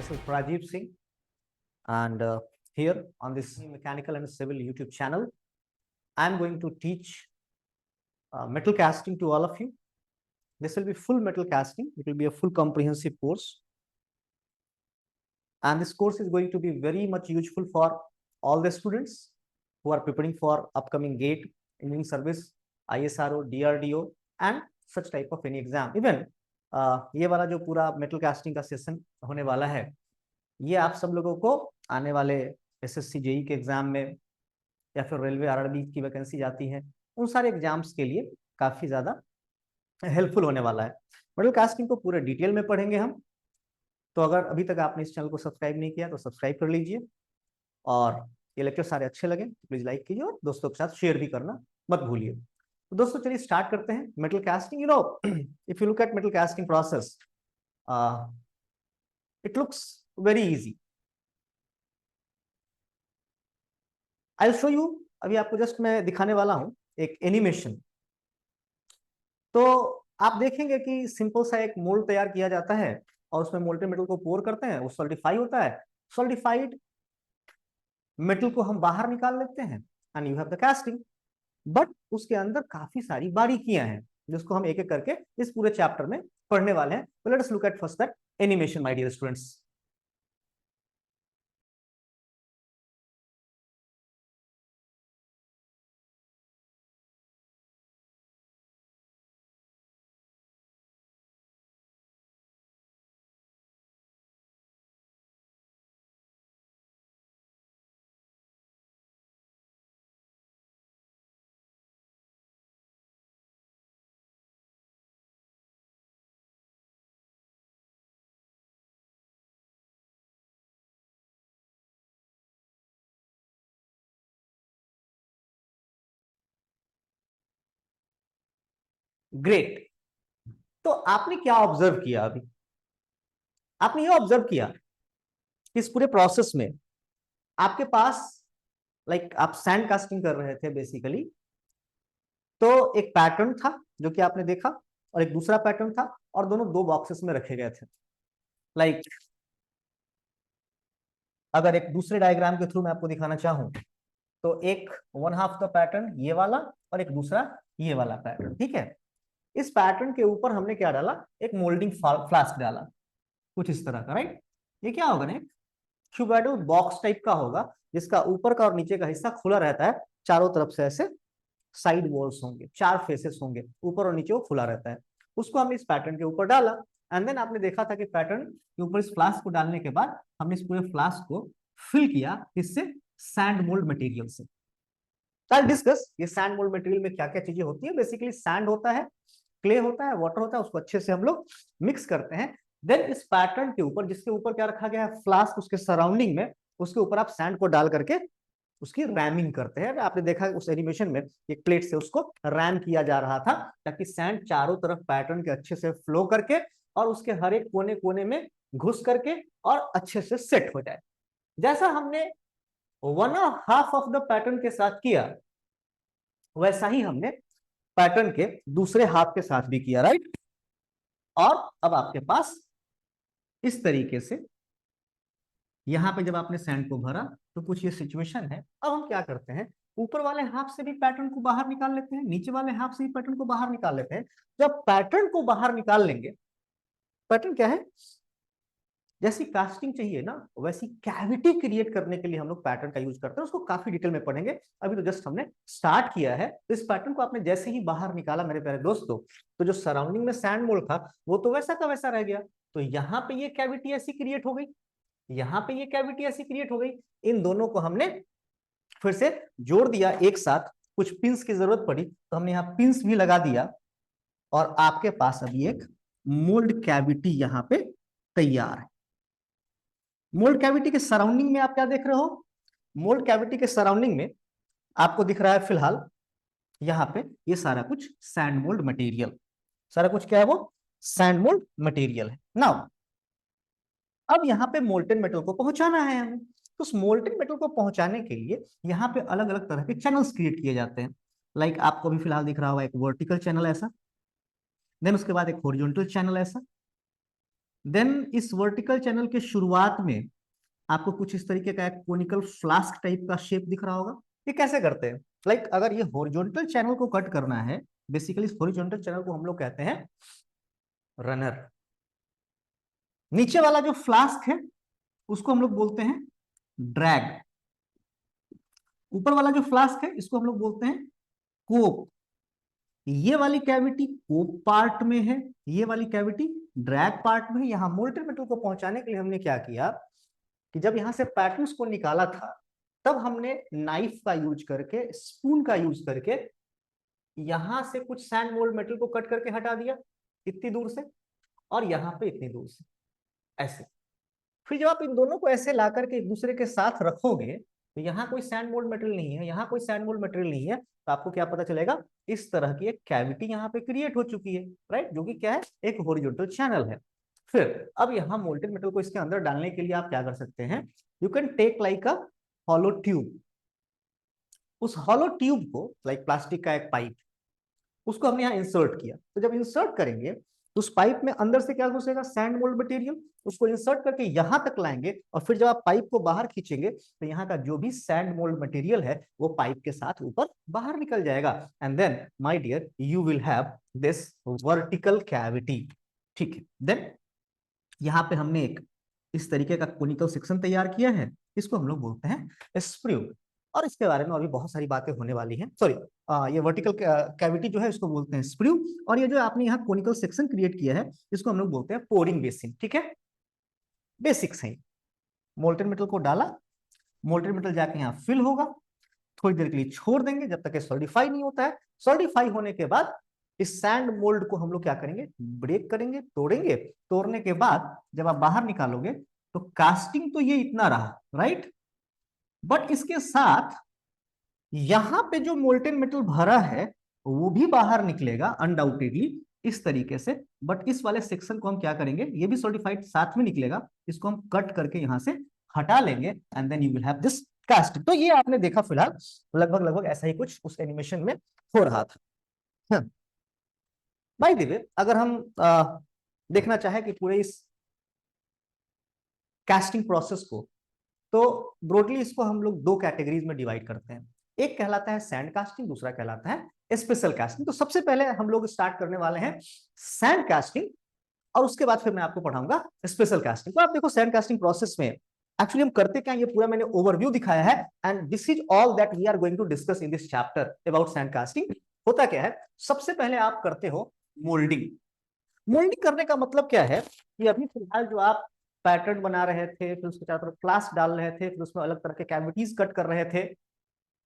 myself Rajiv Singh, and here on this Mechanical and Civil YouTube channel, I'm going to teach metal casting to all of you. This will be full metal casting. It will be a full comprehensive course. And this course is going to be very much useful for all the students who are preparing for upcoming GATE, Engineering Service, ISRO, DRDO, and such type of any exam. Even ये वाला जो पूरा metal casting का session होने वाला है, ये आप सब लोगों को आने वाले एसएससी जेई के एग्जाम में या फिर रेलवे आरआरबी की वैकेंसी जाती है, उन सारे एग्जाम्स के लिए काफी ज्यादा हेल्पफुल होने वाला है। मेटल कास्टिंग को पूरे डिटेल में पढ़ेंगे हम। तो अगर अभी तक आपने इस चैनल को सब्सक्राइब नहीं किया तो सब्सक्राइब कर लीजिए, और ये लेक्चर सारे अच्छे लगे तो प्लीज लाइक कीजिए और दोस्तों के साथ शेयर भी करना मत भूलिए। तो दोस्तों चलिए स्टार्ट करते हैं। Metal casting, you know, if you look at metal casting process, it looks very easy. I will show you, अभी आपको जस्ट मैं दिखाने वाला हूं एक एनिमेशन। तो आप देखेंगे कि सिंपल सा एक मोल्ड तैयार किया जाता है और उसमें मोल्टेन मेटल को पोर करते हैं, वो सॉलिडिफाई होता है। सॉलिडिफाइड मेटल को हम बाहर निकाल लेते हैं and you have the casting. But उसके अंदर काफी सारी बारीकियां हैं जिसको हम एक एक करके इस पूरे चैप्टर में पढ़ने वाले हैं। तो let us look at first that animation, my dear students. Great. तो आपने क्या ऑब्जर्व किया? अभी आपने ये ऑब्जर्व किया कि इस पूरे प्रोसेस में आपके पास आप सैंड कास्टिंग कर रहे थे बेसिकली, तो एक पैटर्न था जो कि आपने देखा और एक दूसरा पैटर्न था, और दोनों दो बॉक्सेस में रखे गए थे। अगर एक दूसरे डायग्राम के थ्रू मैं आपको दिखाना चाहूं तो एक वन हाफ द पैटर्न ये वाला और एक दूसरा ये वाला पैटर्न, ठीक है। इस पैटर्न के ऊपर हमने क्या डाला? एक मोल्डिंग फ्लास्क डाला, कुछ इस तरह का, राइट। ये क्या होगा ना, एक क्यूबॉइडल बॉक्स टाइप का होगा जिसका ऊपर का और नीचे का हिस्सा खुला रहता है। चारों तरफ से ऐसे साइड वॉल्स होंगे, चार फेसेस होंगे, ऊपर और नीचे वो खुला रहता है। उसको हमने इस पैटर्न के ऊपर डाला एंड देन आपने देखा था कि पैटर्न के ऊपर इस फ्लास्क को डालने के बाद हमने इस पूरे फ्लास्क को फिल किया इससे, सैंड मोल्ड मटेरियल से। डिस्कस ये सैंड मोल्ड मटेरियल में क्या क्या चीजें होती है। बेसिकली सैंड होता है, क्ले होता है, वाटर होता है, उसको अच्छे से हम लोग मिक्स करते हैं। देन इस पैटर्न के ऊपर, जिसके ऊपर क्या रखा गया है, फ्लास्क, उसके सराउंडिंग में, उसके ऊपर आप सैंड को डाल करके उसकी रैमिंग करते हैं। आपने देखा उस एनिमेशन में एक प्लेट से उसको रैम किया जा रहा था ताकि सैंड चारों तरफ पैटर्न के अच्छे से फ्लो करके और उसके हर एक कोने कोने में घुस करके और अच्छे से सेट हो जाए। जैसा हमने one half of the pattern के साथ किया, वैसा ही हमने पैटर्न के दूसरे हाफ के साथ भी किया, राइट। और अब आपके पास इस तरीके से यहां पे जब आपने सैंड को भरा तो कुछ ये सिचुएशन है। अब हम क्या करते हैं, ऊपर वाले हाफ से भी पैटर्न को बाहर निकाल लेते हैं, नीचे वाले हाफ से भी पैटर्न को बाहर निकाल लेते हैं। जब पैटर्न को बाहर निकाल लेंगे, पैटर्न क्या है, जैसी कास्टिंग चाहिए ना वैसी कैविटी क्रिएट करने के लिए हम लोग पैटर्न का यूज करते हैं। उसको काफी डिटेल में पढ़ेंगे, अभी तो जस्ट हमने स्टार्ट किया है। तो इस पैटर्न को आपने जैसे ही बाहर निकाला मेरे प्यारे दोस्तों, तो जो सराउंडिंग में सैंड मोल्ड था वो तो वैसा का वैसा रह गया। तो यहाँ पे ये कैविटी ऐसी क्रिएट हो गई, यहाँ पे ये कैविटी ऐसी क्रिएट हो गई। इन दोनों को हमने फिर से जोड़ दिया एक साथ। कुछ पिंस की जरूरत पड़ी तो हमने यहाँ पिंस भी लगा दिया, और आपके पास अभी एक मोल्ड कैविटी यहाँ पे तैयार है। मोल्ड कैविटी के सराउंडिंग में आप क्या देख रहे हो? मोल्ड कैविटी के सराउंडिंग में आपको दिख रहा है फिलहाल यहाँ पे ये सारा कुछ सैंड मोल्ड मटेरियल। सारा कुछ क्या है? वो सैंड मोल्ड मटेरियल है। नाउ अब यहाँ पे मोल्टेन मेटल को पहुंचाना है हमें। तो उस मोल्टेन मेटल को पहुंचाने के लिए यहाँ पे अलग अलग तरह के चैनल्स क्रिएट किए जाते हैं। आपको भी फिलहाल दिख रहा होगा एक वर्टिकल चैनल ऐसा, देन उसके बाद एक हॉरिजॉन्टल चैनल ऐसा, देन इस वर्टिकल चैनल के शुरुआत में आपको कुछ इस तरीके का एक कोनिकल फ्लास्क टाइप का शेप दिख रहा होगा। ये कैसे करते हैं? लाइक अगर ये हॉरिजॉन्टल चैनल को कट करना है, बेसिकली इस हॉरिजॉन्टल चैनल को हम लोग कहते हैं रनर। नीचे वाला जो फ्लास्क है उसको हम लोग बोलते हैं ड्रैग। ऊपर वाला जो फ्लास्क है इसको हम लोग बोलते हैं कोप। ये वाली कैविटी कोप पार्ट में है, ये वाली कैविटी ड्रैग पार्ट में है। यहां मोल्टेन मेटल को पहुंचाने के लिए हमने क्या किया कि जब यहां से पैटर्न्स को निकाला था तब हमने नाइफ का यूज करके, स्पून का यूज करके यहां से कुछ सैंड मोल्ड मेटल को कट करके हटा दिया इतनी दूर से, और यहां पे इतनी दूर से ऐसे। फिर जब आप इन दोनों को ऐसे ला करके एक दूसरे के साथ रखोगे तो यहाँ कोई सैंड मोल्ड मटेरियल नहीं है, यहाँ कोई सैंड मोल्ड मटेरियल नहीं है, तो आपको क्या पता चलेगा? इस तरह की एक कैविटी यहाँ पे क्रिएट हो चुकी है, राइट, जो कि क्या है? एक हॉरिजॉन्टल चैनल है। फिर अब यहाँ मोल्टेन मेटल को इसके अंदर डालने के लिए आप क्या कर सकते हैं? You can take like a hollow tube. उस हॉलो ट्यूब को, लाइक प्लास्टिक का एक पाइप, उसको हमने यहाँ इंसर्ट किया। तो जब इंसर्ट करेंगे तो उस पाइप में अंदर से क्या घुसेगा? Sand mould material. उसको इंसर्ट करके यहां तक लाएंगे और फिर जब आप पाइप को बाहर खींचेंगे तो यहाँ का जो भी सैंड मोल्ड मटेरियल है वो पाइप के साथ ऊपर बाहर निकल जाएगा। And then my dear you will have this vertical cavity. ठीक है, देन यहाँ पे हमने एक इस तरीके का कोनिकल सेक्शन तैयार किया है, इसको हम लोग बोलते हैं स्प्रू। और इसके बारे में अभी बहुत सारी बातें होने वाली हैं। सॉरी, ये वर्टिकल कैविटी जो है इसको बोलते हैं स्प्रू, और ये जो आपने यहाँ कोनिकल सेक्शन क्रिएट किया है इसको हम लोग बोलते हैं पोरिंग बेसिन। ठीक है, बेसिक्स है। मोल्टेन मेटल को डाला, मोल्टेन मेटल जाके यहाँ फिल होगा, थोड़ी देर के लिए छोड़ देंगे जब तक ये सॉलिडिफाई नहीं होता है। सॉलिडिफाई होने के बाद इस सैंड मोल्ड को हम लोग क्या करेंगे? ब्रेक करेंगे, तोड़ेंगे। तोड़ने के बाद जब आप बाहर निकालोगे तो कास्टिंग तो ये इतना रहा, राइट, बट इसके साथ यहां पे जो मोल्टेन मेटल भरा है वो भी बाहर निकलेगा अनडाउटेडली इस तरीके से। बट इस वाले सेक्शन को हम क्या करेंगे? ये भी सॉलिडिफाइड साथ में निकलेगा, इसको हम कट करके यहां से हटा लेंगे and then you will have this casting. तो ये आपने देखा फिलहाल लगभग लगभग ऐसा ही कुछ उस एनिमेशन में हो रहा था। बाय द वे, अगर हम देखना चाहे कि पूरे इस कास्टिंग प्रोसेस को, तो ब्रॉडली इसको हम लोग दो कैटेगरीज में डिवाइड करते हैं। एक कहलाता है सैंड कास्टिंग, दूसरा कहलाता है स्पेशल कास्टिंग। तो सबसे पहले हम लोग स्टार्ट करने वाले हैं सैंड कास्टिंग, और उसके बाद फिर मैं आपको पढ़ाऊंगा स्पेशल कास्टिंग। तो आप देखो सैंड कास्टिंग प्रोसेस में एक्चुअली हम करते क्या, ये पूरा मैंने ओवरव्यू दिखाया है, and this is all that we are going to discuss in this chapter about sand casting. होता क्या है? सबसे पहले आप करते हो मोल्डिंग। मोल्डिंग करने का मतलब क्या है कि अभी फिलहाल जो आप पैटर्न बना रहे थे, फिर उसके चारों तरफ क्लास डाल रहे थे, फिर उसमें अलग तरह के कैविटीज कट कर रहे थे,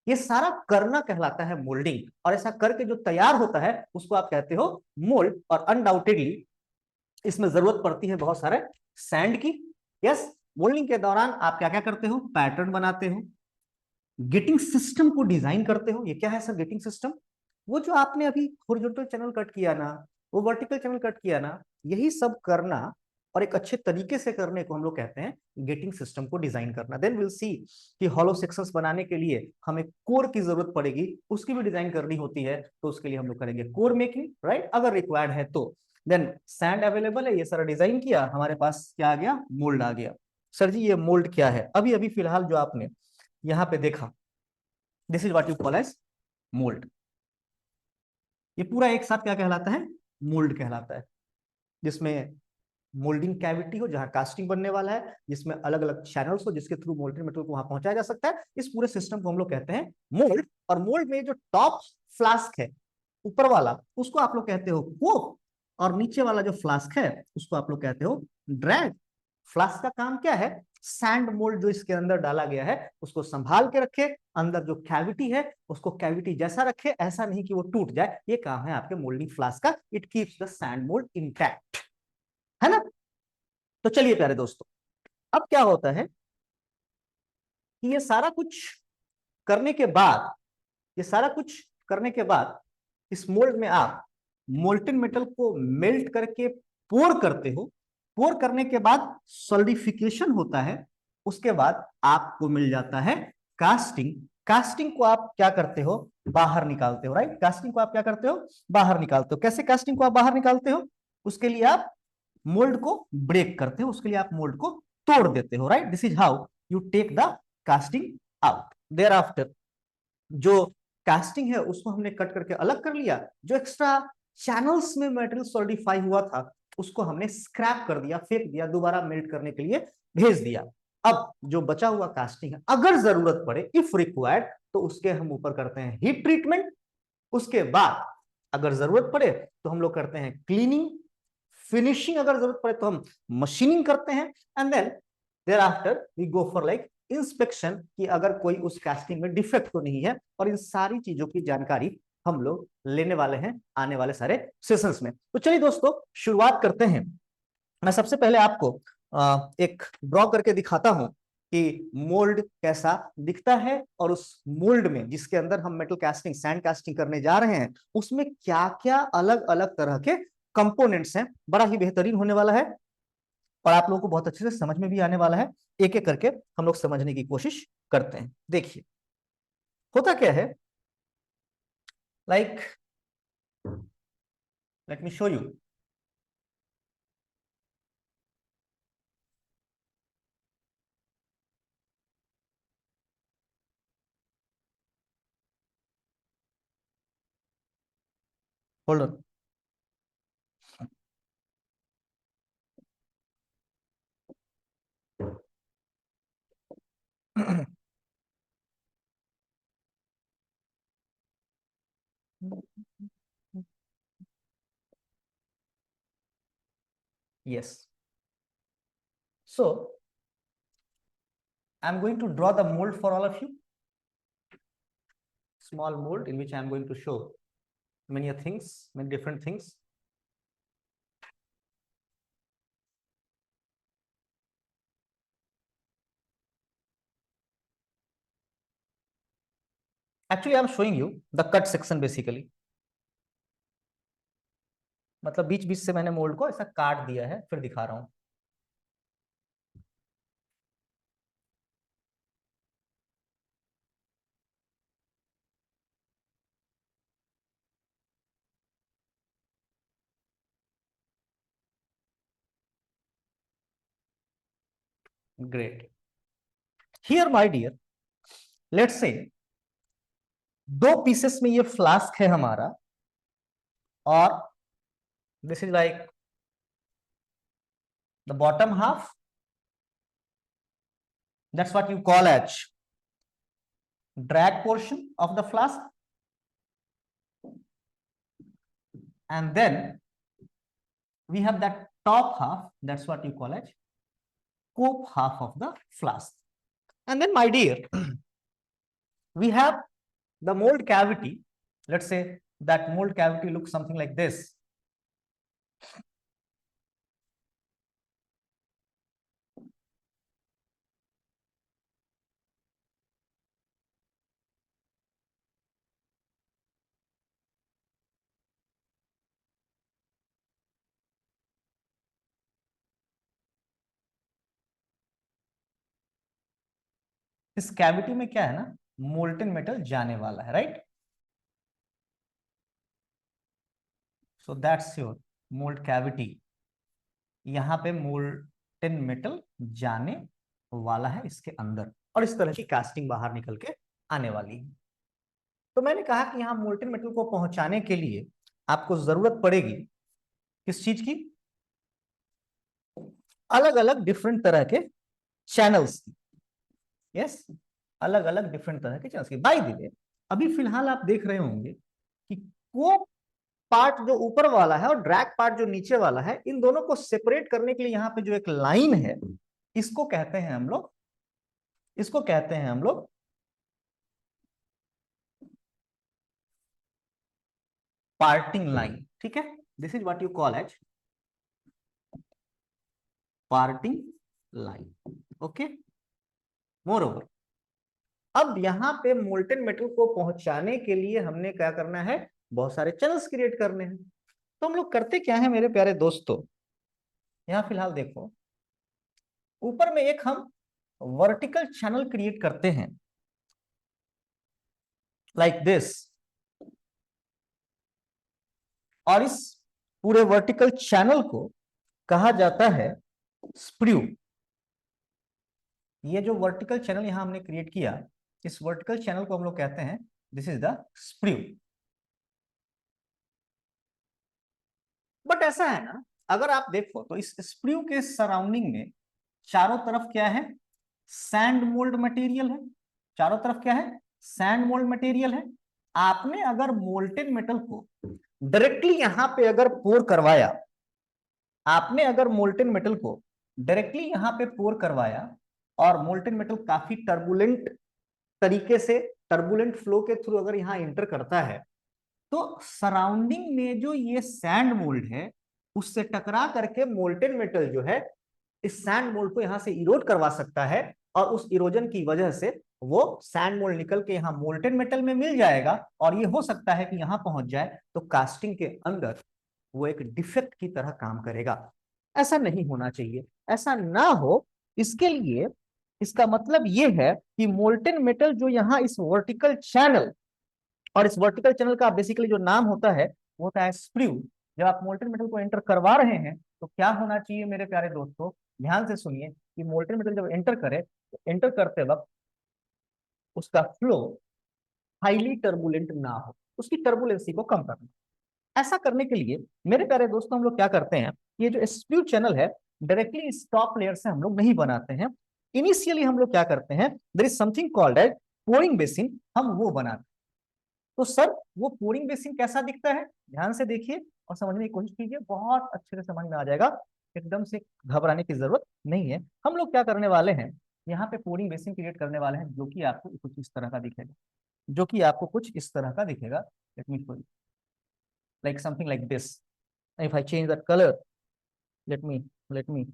ये सारा करना कहलाता है मोल्डिंग। और ऐसा करके जो तैयार होता है उसको आप कहते हो मोल्ड। और अनडाउटेडली इसमें जरूरत पड़ती है बहुत सारे सैंड की। यस, मोल्डिंग के दौरान आप क्या क्या करते हो? पैटर्न बनाते हो, गेटिंग सिस्टम को डिजाइन करते हो। ये क्या है सर गेटिंग सिस्टम? वो जो आपने अभी हॉरिजॉन्टल चैनल कट किया ना, वो वर्टिकल चैनल कट किया ना, यही सब करना और एक अच्छे तरीके से करने को हम लोग कहते हैं गेटिंग सिस्टम को डिजाइन करना। देन विल सी कि हॉलो सेक्शंस बनाने के लिए हमें कोर की जरूरत पड़ेगी, उसकी भी डिजाइन करनी होती है, तो उसके लिए हम लोग करेंगे कोर मेकिंग, राइट, अगर रिक्वायर्ड है तो। देन सैंड अवेलेबल है, ये सारा डिजाइन किया, हमारे पास क्या आ गया? मोल्ड आ गया। सर जी ये मोल्ड क्या है? अभी अभी फिलहाल जो आपने यहाँ पे देखा, this is what you call as mould. ये पूरा एक साथ क्या कहलाता है? मोल्ड कहलाता है, जिसमें मोल्डिंग कैविटी हो जहां कास्टिंग बनने वाला है, जिसमें अलग अलग चैनल्स हो जिसके थ्रू मोल्टेन मेटल को वहां पहुंचाया जा सकता है। इस पूरे सिस्टम को हम लोग कहते हैं मोल्ड। और मोल्ड में जो टॉप फ्लास्क है ऊपर वाला, उसको आप लोग कहते हो कोप, और नीचे वाला जो फ्लास्क है उसको आप लोग कहते हो ड्रैग। फ्लास्क का काम क्या है? सैंड मोल्ड जो इसके अंदर डाला गया है उसको संभाल के रखे, अंदर जो कैविटी है उसको कैविटी जैसा रखे, ऐसा नहीं कि वो टूट जाए। ये काम है आपके मोल्डिंग फ्लास्क का। It keeps the sand mould intact, है ना? तो चलिए प्यारे दोस्तों, अब क्या होता है कि ये सारा कुछ करने के बाद, ये सारा कुछ करने के बाद इस मोल्ड में आप मोल्टेन मेटल को मेल्ट करके पोर करते हो। पोर करने के बाद सॉलिडिफिकेशन होता है, उसके बाद आपको मिल जाता है कास्टिंग। कास्टिंग को आप क्या करते हो? बाहर निकालते हो, राइट। कास्टिंग को आप क्या करते हो? बाहर निकालते हो। कैसे कास्टिंग को आप बाहर निकालते हो? उसके लिए आप मोल्ड को ब्रेक करते हो, उसके लिए आप मोल्ड को तोड़ देते हो, right. This is how you take the casting out. Thereafter जो कास्टिंग है उसको हमने कट करके अलग कर लिया, जो एक्स्ट्रा चैनल्स में मेटेरियल सॉलिडिफाई हुआ था उसको हमने स्क्रैप कर दिया, फेंक दिया, दोबारा मेल्ट करने के लिए भेज दिया। अब जो बचा हुआ कास्टिंग है, अगर जरूरत पड़े, इफ रिक्वायर्ड, तो उसके हम ऊपर करते हैं हीट ट्रीटमेंट। उसके बाद अगर जरूरत पड़े तो हम लोग करते हैं क्लीनिंग, फिनिशिंग, अगर जरूरत पड़े तो हम मशीनिंग करते हैं, and then thereafter we go for like inspection, कि अगर कोई उस कास्टिंग में डिफेक्ट तो नहीं है। और इन सारी चीजों की जानकारी हम लोग लेने वाले हैं आने वाले सारे सेशंस में। तो चलिए दोस्तों शुरुआत करते हैं। मैं सबसे पहले आपको एक ड्रॉ करके दिखाता हूं कि मोल्ड कैसा दिखता है, और उस मोल्ड में जिसके अंदर हम मेटल कास्टिंग, सैंड कास्टिंग करने जा रहे हैं, उसमें क्या क्या अलग अलग तरह के कंपोनेंट्स हैं। बड़ा ही बेहतरीन होने वाला है और आप लोगों को बहुत अच्छे से समझ में भी आने वाला है। एक एक करके हम लोग समझने की कोशिश करते हैं। देखिए होता क्या है, like let me show you. Hold on. Yes, so I am going to draw the mould for all of you. Small mold in which I am going to show many things, many different things. Actually, I am showing you the cut section basically. मतलब बीच बीच से मैंने mould को ऐसा काट दिया है, फिर दिखा रहा हूं। Great. Here my dear, let's say दो पीसेस में ये फ्लास्क है हमारा, और this is like the bottom half, that's what you call as drag portion of the flask, and then we have that top half, that's what you call as cope half of the flask. And then my dear, we have the mold cavity. Let's say that mold cavity looks something like this. इस cavity में क्या है ना, molten metal जाने वाला है, right. So that's your mould cavity. यहाँ पे मोल्टन मेटल जाने वाला है इसके अंदर, और इस तरह की कास्टिंग बाहर निकल के आने वाली है। तो मैंने कहा कि यहाँ मोल्टन मेटल को पहुंचाने के लिए आपको जरूरत पड़ेगी किस चीज की, अलग अलग डिफरेंट तरह के चैनल्स की। यस, अलग अलग डिफरेंट तरह के चैनल्स की। बाय द वे, अभी फिलहाल आप देख रहे होंगे कि को पार्ट जो ऊपर वाला है और ड्रैग पार्ट जो नीचे वाला है, इन दोनों को सेपरेट करने के लिए यहाँ पे जो एक लाइन है, इसको कहते हैं हम लोग, इसको कहते हैं हम लोग पार्टिंग लाइन। ठीक है, this is what you call as parting line. Okay, moreover, अब यहाँ पे मोल्टन मेटल को पहुंचाने के लिए हमने क्या करना है, बहुत सारे चैनल्स क्रिएट करने हैं। तो हम लोग करते क्या है मेरे प्यारे दोस्तों, यहाँ फिलहाल देखो, ऊपर में एक हम वर्टिकल चैनल क्रिएट करते हैं लाइक दिस, और इस पूरे वर्टिकल चैनल को कहा जाता है स्प्रू। ये जो वर्टिकल चैनल यहां हमने क्रिएट किया, इस वर्टिकल चैनल को हम लोग कहते हैं this is the sprue. But ऐसा है ना, अगर आप देखो तो इस स्प्रू के सराउंडिंग में चारों तरफ क्या है, सैंड मोल्ड मटेरियल है। चारों तरफ क्या है, सैंड मोल्ड मटेरियल है। आपने अगर मोल्टेन मेटल को डायरेक्टली यहां पे अगर पोर करवाया, आपने अगर मोल्टेन मेटल को डायरेक्टली यहां पे पोर करवाया और मोल्टेन मेटल काफी टर्बुलेंट तरीके से, टर्बुलेंट फ्लो के थ्रू अगर यहां एंटर करता है, तो सराउंडिंग में जो ये सैंड मोल्ड है उससे टकरा करके मोल्टेन मेटल जो है इस सैंड मोल्ड को यहां से इरोड करवा सकता है, और उस इरोजन की वजह से वो सैंड मोल्ड निकल के यहां मोल्टेन मेटल में मिल जाएगा, और ये हो सकता है कि यहां पहुंच जाए तो कास्टिंग के अंदर वो एक डिफेक्ट की तरह काम करेगा। ऐसा नहीं होना चाहिए, ऐसा ना हो इसके लिए इसका मतलब ये है कि मोल्टेन मेटल जो यहाँ इस वर्टिकल चैनल, और इस वर्टिकल चैनल का बेसिकली जो नाम होता है वो होता है स्प्रू। जब आप मोल्टेन मेटल को एंटर करवा रहे हैं तो क्या होना चाहिए मेरे प्यारे दोस्तों, ध्यान से सुनिए कि मोल्टेन मेटल जब एंटर करे तो एंटर करते वक्त उसका फ्लो हाईली टर्बुलेंट ना हो, उसकी टर्बुलेंसी को कम करना। ऐसा करने के लिए मेरे प्यारे दोस्तों हम लोग क्या करते हैं, ये जो स्प्रू चैनल है डायरेक्टली इस टॉप लेयर से हम लोग नहीं बनाते हैं। इनिशियली हम लोग क्या करते हैं, there is something called as pouring basin, हम वो बनाते हैं। तो सर वो पोरिंग बेसिन कैसा दिखता है, ध्यान से देखिए और समझने की कोशिश कीजिए, बहुत अच्छे से समझ में आ जाएगा, एकदम से घबराने की जरूरत नहीं है। हम लोग क्या करने वाले हैं, यहाँ पे पोरिंग बेसिन क्रिएट करने वाले हैं जो कि आपको कुछ इस तरह का दिखेगा, जो कि आपको कुछ इस तरह का दिखेगा। Let me show you, like something like this. If I change the colour, let me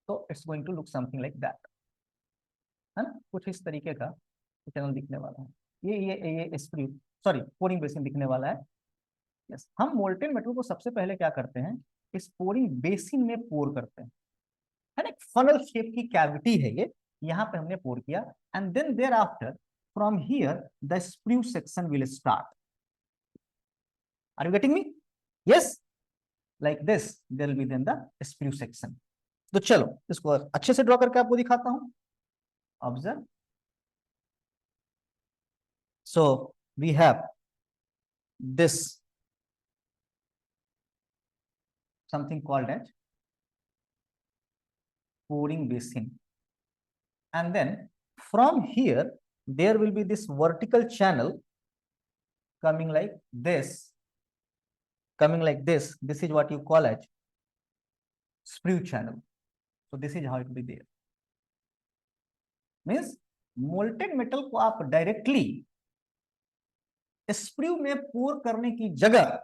तो it's going to look something like that, है ना, कुछ इस तरीके का चैनल दिखने वाला है। ये स्प्रू, सॉरी पोरिंग बेसिन दिखने वाला है। यस, हम मोल्टेन मेटल को सबसे पहले क्या करते हैं, इस पोरिंग बेसिन में पोर करते हैं, है ना, एक फनल शेप की कैविटी है ये, यहाँ पे हमने पोर किया, and then thereafter from here the sprue section will start. Are you getting me? Yes, like this there will be then the sprue section. तो चलो इसको अच्छे से ड्रॉ करके आपको दिखाता हूं, observe. So we have this something called as pouring basin, and then from here there will be this vertical channel coming like this, this is what you call as sprue channel. So this is how it will be there, means molten metal को आप directly sprue में पोर करने की जगह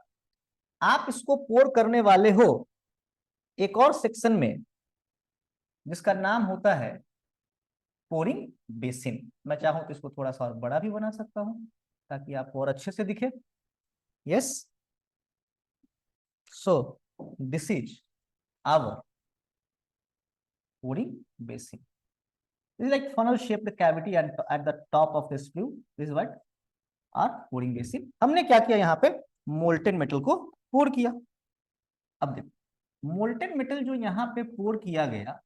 आप इसको पोर करने वाले हो एक और सेक्शन में जिसका नाम होता है पोरिंग बेसिन। मैं चाहूं तो इसको थोड़ा सा और बड़ा भी बना सकता हूं ताकि आपको और अच्छे से दिखे। Yes, so this is our pouring basin. This is like funnel shaped cavity at the top of the sprue. This is what our pouring basin. हमने क्या किया, यहाँ पे मोल्टेन मेटल को पोर किया। अब देखो मोल्टेन मेटल जो यहाँ पे पोर किया गया,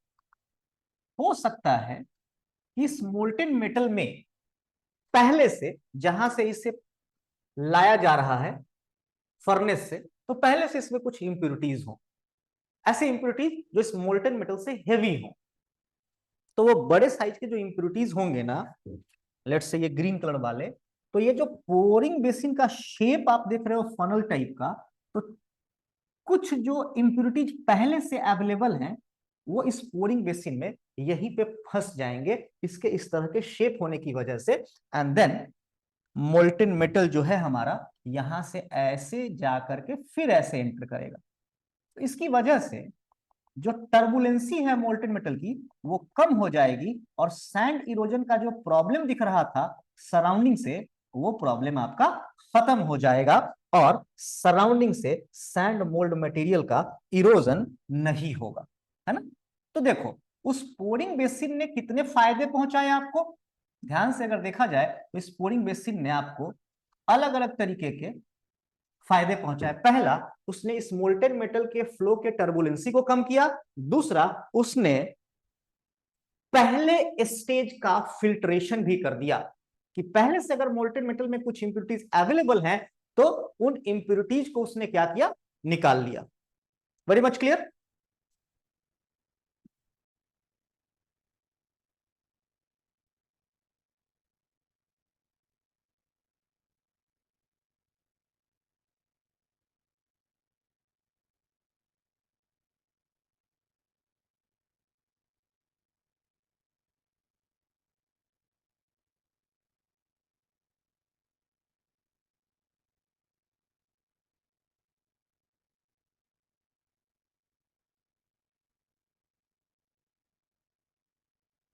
हो सकता है कि इस मोल्टेन मेटल में पहले से जहां से इसे लाया जा रहा है फर्नेस से, तो पहले से इसमें कुछ इंप्योरिटीज हो, ऐसे इंप्योरिटीज जो इस मोल्टेन मेटल से हेवी हो। तो वो बड़े साइज के जो इंप्योरिटीज होंगे ना, लेट्स से ये ग्रीन कलर वाले, तो ये जो पोरिंग बेसिन का शेप आप देख रहे हो फनल टाइप का, तो कुछ जो इंप्योरिटीज पहले से अवेलेबल हैं वो इस पोरिंग बेसिन में यहीं पे फंस जाएंगे, इसके इस तरह के शेप होने की वजह से, एंड देन मोल्टेन मेटल जो है हमारा यहां से ऐसे जा करके फिर ऐसे एंटर करेगा। तो इसकी वजह से जो टर्बुलेंसी है मोल्टेन मेटल की वो कम हो जाएगी, और सैंड इरोजन का जो प्रॉब्लम दिख रहा था सराउंडिंग से, वो प्रॉब्लम आपका खत्म हो जाएगा, और सराउंडिंग से सैंड मोल्ड मटेरियल का इरोजन नहीं होगा, है ना। तो देखो उस पोरिंग बेसिन ने कितने फायदे पहुंचाए आपको, ध्यान से अगर देखा जाए तो इस पोरिंग बेसिन ने आपको अलग अलग तरीके के फायदे पहुंचाए। पहला, उसने इस मोल्टेन मेटल के फ्लो के टर्बुलेंसी को कम किया। दूसरा, उसने पहले स्टेज का फिल्ट्रेशन भी कर दिया कि पहले से अगर मोल्टेन मेटल में कुछ इंप्योरिटीज अवेलेबल हैं तो उन इंप्योरिटीज को उसने क्या किया, निकाल लिया। Very much clear.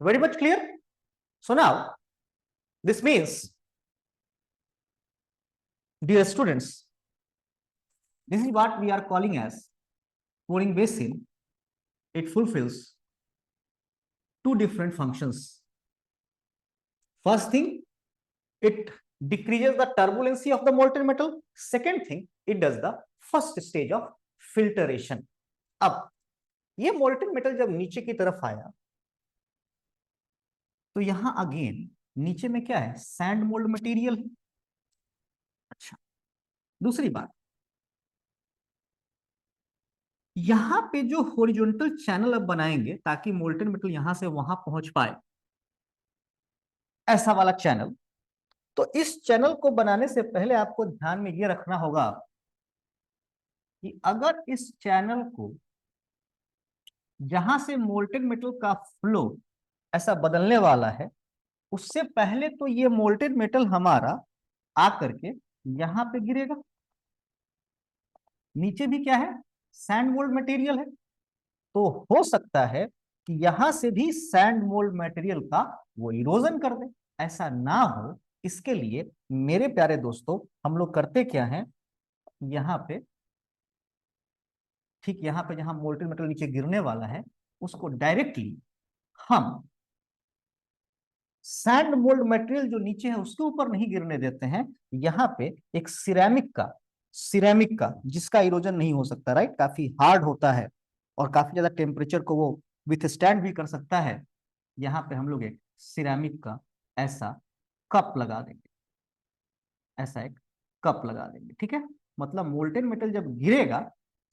Very much clear. So now this means, dear students, this is what we are calling as pouring basin. It fulfills two different functions. First thing, it decreases the turbulency of the molten metal. Second thing, it does the first stage of filtration. अब ये molten metal जब नीचे की तरफ आया तो यहां again नीचे में क्या है, सैंड मोल्ड मटेरियल है। अच्छा, दूसरी बात, यहां पे जो हॉरिजॉन्टल चैनल अब बनाएंगे ताकि मोल्टेन मेटल यहां से वहां पहुंच पाए, ऐसा वाला चैनल, तो इस चैनल को बनाने से पहले आपको ध्यान में ये रखना होगा कि अगर इस चैनल को जहां से मोल्टेन मेटल का फ्लो ऐसा बदलने वाला है, उससे पहले तो ये मोल्टेन मेटल हमारा आकर के यहां पे गिरेगा। नीचे भी क्या है, सैंड मोल्ड मटेरियल है, तो हो सकता है कि यहां से भी सैंड मोल्ड मटेरियल का वो इरोजन कर दे। ऐसा ना हो, इसके लिए मेरे प्यारे दोस्तों हम लोग करते क्या है, यहाँ पे ठीक यहाँ पे जहां मोल्टेन मेटल नीचे गिरने वाला है उसको डायरेक्टली हम सैंड मोल्ड मटेरियल जो नीचे है उसके ऊपर नहीं गिरने देते हैं। यहाँ पे एक सिरेमिक का जिसका इरोजन नहीं हो सकता, राइट, काफी हार्ड होता है और काफी ज्यादा टेम्परेचर को वो विथस्टैंड भी कर सकता है। यहाँ पे हम लोग एक सिरेमिक का ऐसा कप लगा देंगे, ऐसा एक कप लगा देंगे, ठीक है। मतलब मोल्टेन मेटल जब गिरेगा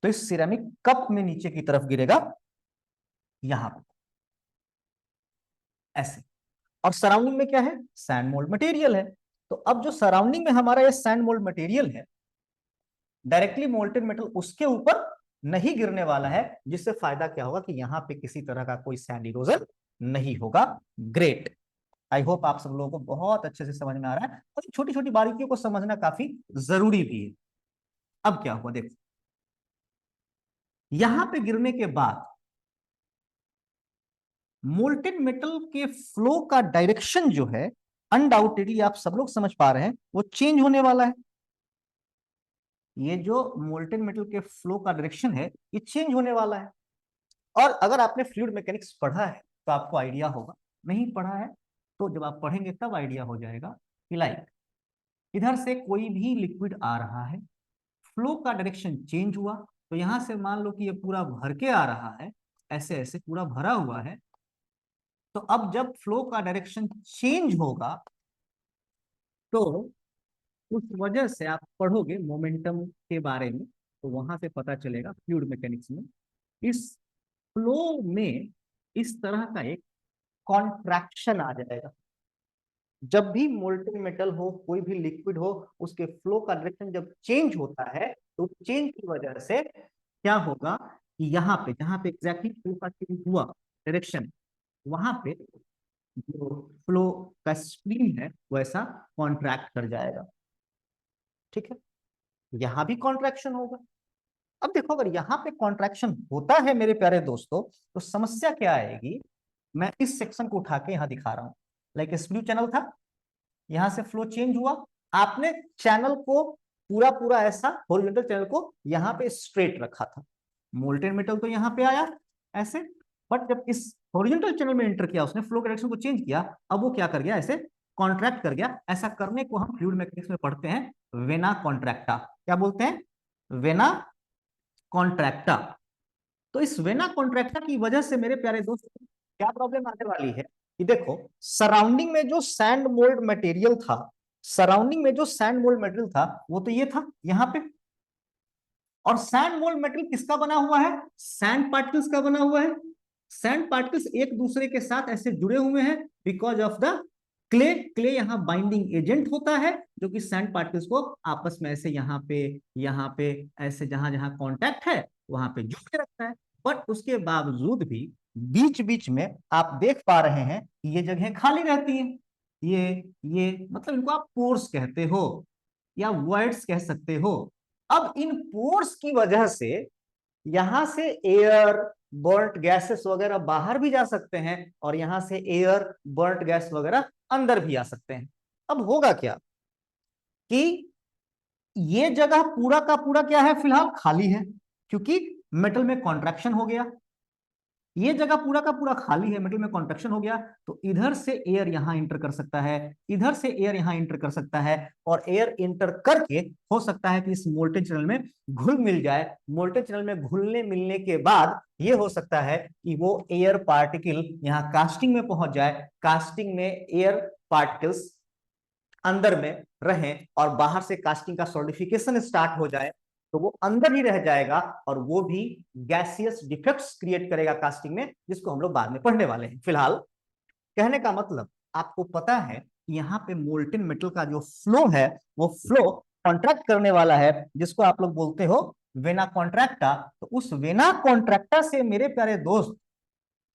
तो इस सिरेमिक कप में नीचे की तरफ गिरेगा, यहां पे ऐसे। और सराउंडिंग में क्या है, सैंड मोल्ड मटेरियल है। तो अब जो सराउंडिंग में हमारा ये सैंड मोल्ड मटेरियल है, डायरेक्टली मोल्टेन मेटल उसके ऊपर नहीं गिरने वाला है, जिससे फायदा क्या होगा कि यहां पे किसी तरह का कोई सैंड इरोजन नहीं होगा। ग्रेट। आई होप आप सब लोगों को बहुत अच्छे से समझ में आ रहा है और छोटी छोटी बारीकियों को समझना काफी जरूरी भी है। अब क्या हुआ देखो, यहां पे गिरने के बाद मोल्टेन मेटल के फ्लो का डायरेक्शन जो है, अनडाउटेडली आप सब लोग समझ पा रहे हैं, वो चेंज होने वाला है। ये जो मोल्टेन मेटल के फ्लो का डायरेक्शन है ये चेंज होने वाला है। और अगर आपने फ्लूइड मैकेनिक्स पढ़ा है तो आपको आइडिया होगा, नहीं पढ़ा है तो जब आप पढ़ेंगे तब आइडिया हो जाएगा कि लाइक इधर से कोई भी लिक्विड आ रहा है, फ्लो का डायरेक्शन चेंज हुआ, तो यहां से मान लो कि ये पूरा भर के आ रहा है, ऐसे ऐसे पूरा भरा हुआ है। तो अब जब फ्लो का डायरेक्शन चेंज होगा तो उस वजह से आप पढ़ोगे मोमेंटम के बारे में, तो वहां से पता चलेगा फ्लूइड मैकेनिक्स में इस फ्लो में इस तरह का एक कॉन्ट्रैक्शन आ जाएगा। जब भी मोल्टेन मेटल हो, कोई भी लिक्विड हो, उसके फ्लो का डायरेक्शन जब चेंज होता है तो चेंज की वजह से क्या होगा कि यहाँ पे जहां पे एग्जैक्टली फ्लो का चेंज हुआ डायरेक्शन, वहां पे जो फ्लो का स्प्रिंग है वो ऐसा कॉन्ट्रैक्ट कर जाएगा, ठीक है। यहां भी कॉन्ट्रैक्शन होगा। अब देखो, अगर यहाँ पे कॉन्ट्रैक्शन होता है मेरे प्यारे दोस्तों, तो समस्या क्या आएगी, मैं इस सेक्शन को उठा के यहाँ दिखा रहा हूँ। लाइक स्प्रू चैनल था, यहां से फ्लो चेंज हुआ, आपने चैनल को पूरा पूरा ऐसा हॉरिजॉन्टल चैनल को यहाँ पे स्ट्रेट रखा था, मोल्टेन मेटल तो यहाँ पे आया ऐसे, बट जब इस हॉरिजॉन्टल चैनल में एंटर किया उसने, फ्लो डायरेक्शन को चेंज किया, अब वो क्या कर गया, ऐसे कॉन्ट्रैक्ट कर गया। ऐसा करने को हम फ्लूइड मैकेनिक्स में पढ़ते हैं वेना कॉन्ट्रैक्टा। क्या बोलते हैं, वेना कॉन्ट्रैक्टा। तो इस वेना कॉन्ट्रैक्टा की वजह से मेरे प्यारे दोस्त क्या प्रॉब्लम आने वाली है कि देखो, सराउंडिंग में जो सैंड मोल्ड मटेरियल था, सराउंडिंग में जो सैंड मोल्ड मटेरियल था वो तो ये था यहां पे, और सैंड मोल्ड मटेरियल किसका बना हुआ है, सैंड पार्टिकल्स का बना हुआ है। सैंड पार्टिकल्स एक दूसरे के साथ ऐसे जुड़े हुए हैं because of the clay. Clay यहाँ बाइंडिंग एजेंट होता है जो कि सैंड पार्टिकल्स को आपस में ऐसे यहाँ पे ऐसे जहां जहां कांटेक्ट है वहां पे जोड़ के रखता है। बट उसके बावजूद भी बीच बीच में आप देख पा रहे हैं कि ये जगह खाली रहती है। ये मतलब इनको आप पोर्स कहते हो या वर्ड्स कह सकते हो। अब इन पोर्स की वजह से यहां से एयर बर्ट गैसेस वगैरह बाहर भी जा सकते हैं और यहां से एयर बर्ट गैस वगैरह अंदर भी आ सकते हैं। अब होगा क्या कि ये जगह पूरा का पूरा क्या है, फिलहाल खाली है क्योंकि मेटल में कॉन्ट्रैक्शन हो गया। ये जगह पूरा का पूरा खाली है, मेटल में कॉन्ट्रैक्शन हो गया, तो इधर से एयर यहां इंटर कर सकता है, इधर से एयर यहां इंटर कर सकता है, और एयर इंटर करके हो सकता है कि इस मोल्टेन चैनल में घुल मिल जाए। मोल्टेन चैनल में घुलने मिलने के बाद ये हो सकता है कि वो एयर पार्टिकल यहाँ कास्टिंग में पहुंच जाए, कास्टिंग में एयर पार्टिकल्स अंदर में रहें और बाहर से कास्टिंग का सॉलिडिफिकेशन स्टार्ट हो जाए, तो वो अंदर ही रह जाएगा और वो भी गैसियस डिफेक्ट्स क्रिएट करेगा कास्टिंग में, जिसको हम लोग बाद में पढ़ने वाले हैं। फिलहाल कहने का मतलब आपको पता है कि यहाँ पे मोल्टेन मेटल का जो फ्लो है वो फ्लो कॉन्ट्रैक्ट करने वाला है, जिसको आप लोग बोलते हो वेना कॉन्ट्रैक्टा। तो उस वेना कॉन्ट्रैक्टा से मेरे प्यारे दोस्त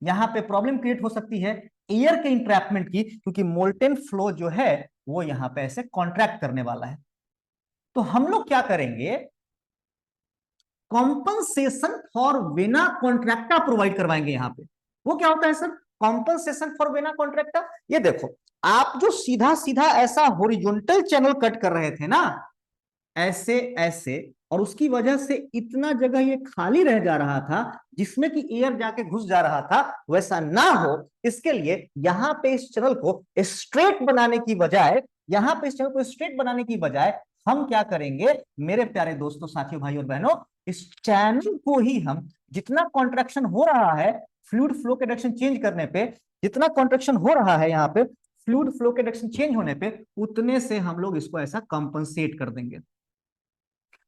यहाँ पे प्रॉब्लम क्रिएट हो सकती है एयर के इंट्रैपमेंट की, क्योंकि मोल्टेन फ्लो जो है वो यहाँ पे ऐसे कॉन्ट्रैक्ट करने वाला है। तो हम लोग क्या करेंगे, compensation for vena contracta provide करवाएंगे यहाँ पे। वो क्या होता है sir, compensation for vena contracta? ये देखो, आप जो सीधा सीधा ऐसा हॉरिजॉन्टल चैनल कट कर रहे थे ना, ऐसे ऐसे, और उसकी वजह से इतना जगह ये खाली रह जा रहा था जिसमें कि एयर जाके घुस जा रहा था, वैसा ना हो इसके लिए यहां पे इस चैनल को स्ट्रेट बनाने की बजाय, यहां पे इस चैनल को स्ट्रेट बनाने की बजाय हम क्या करेंगे मेरे प्यारे दोस्तों, साथियों, भाई और बहनों, इस चैनल को ही हम, जितना कॉन्ट्रैक्शन हो रहा है फ्लूइड फ्लो के डायरेक्शन चेंज करने पे, जितना कॉन्ट्रैक्शन हो रहा है यहाँ पे फ्लूइड फ्लो के डायरेक्शन चेंज होने पे, उतने से हम लोग इसको ऐसा कंपनसेट कर देंगे।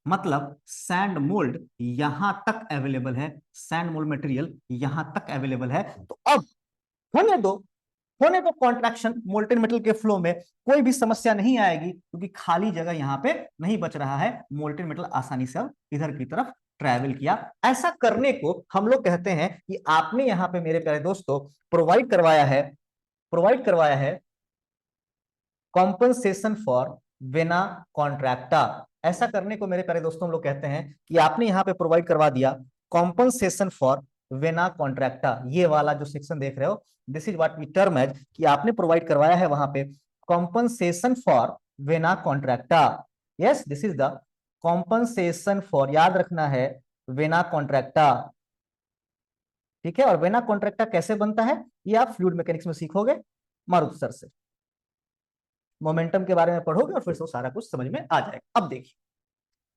मतलब सैंड मोल्ड यहां तक अवेलेबल है, सैंड मोल्ड मटेरियल यहां तक अवेलेबल है, तो अब होने दो, होने दो कॉन्ट्रैक्शन मोल्टेन मेटल के फ्लो में, कोई भी समस्या नहीं आएगी क्योंकि खाली जगह यहां पे नहीं बच रहा है, मोल्टेन मेटल आसानी से इधर की तरफ ट्रैवल किया। ऐसा करने को हम लोग कहते हैं कि आपने यहां पे मेरे प्यारे दोस्तों प्रोवाइड करवाया है कॉम्पनसेशन फॉर वेना कॉन्ट्रैक्टा। ऐसा करने को मेरे प्यारे दोस्तों हम लोग कहते हैं कि आपने यहां पे प्रोवाइड करवा दिया कॉम्पनसेशन फॉर वेना कॉन्ट्रैक्टा। ये वाला जो सेक्शन देख रहे हो, this is what we term as, कि आपने प्रोवाइड करवाया है वहां पे compensation for vena contracta. Yes, this is the compensation for, याद रखना है, वेना कॉन्ट्रैक्टा। ठीक है, और वेना कॉन्ट्रैक्टा कैसे बनता है ये आप फ्लूइड मैकेनिक्स में सीखोगे मारुति सर से, मोमेंटम के बारे में पढ़ोगे और फिर से सारा कुछ समझ में आ जाएगा। अब देखिए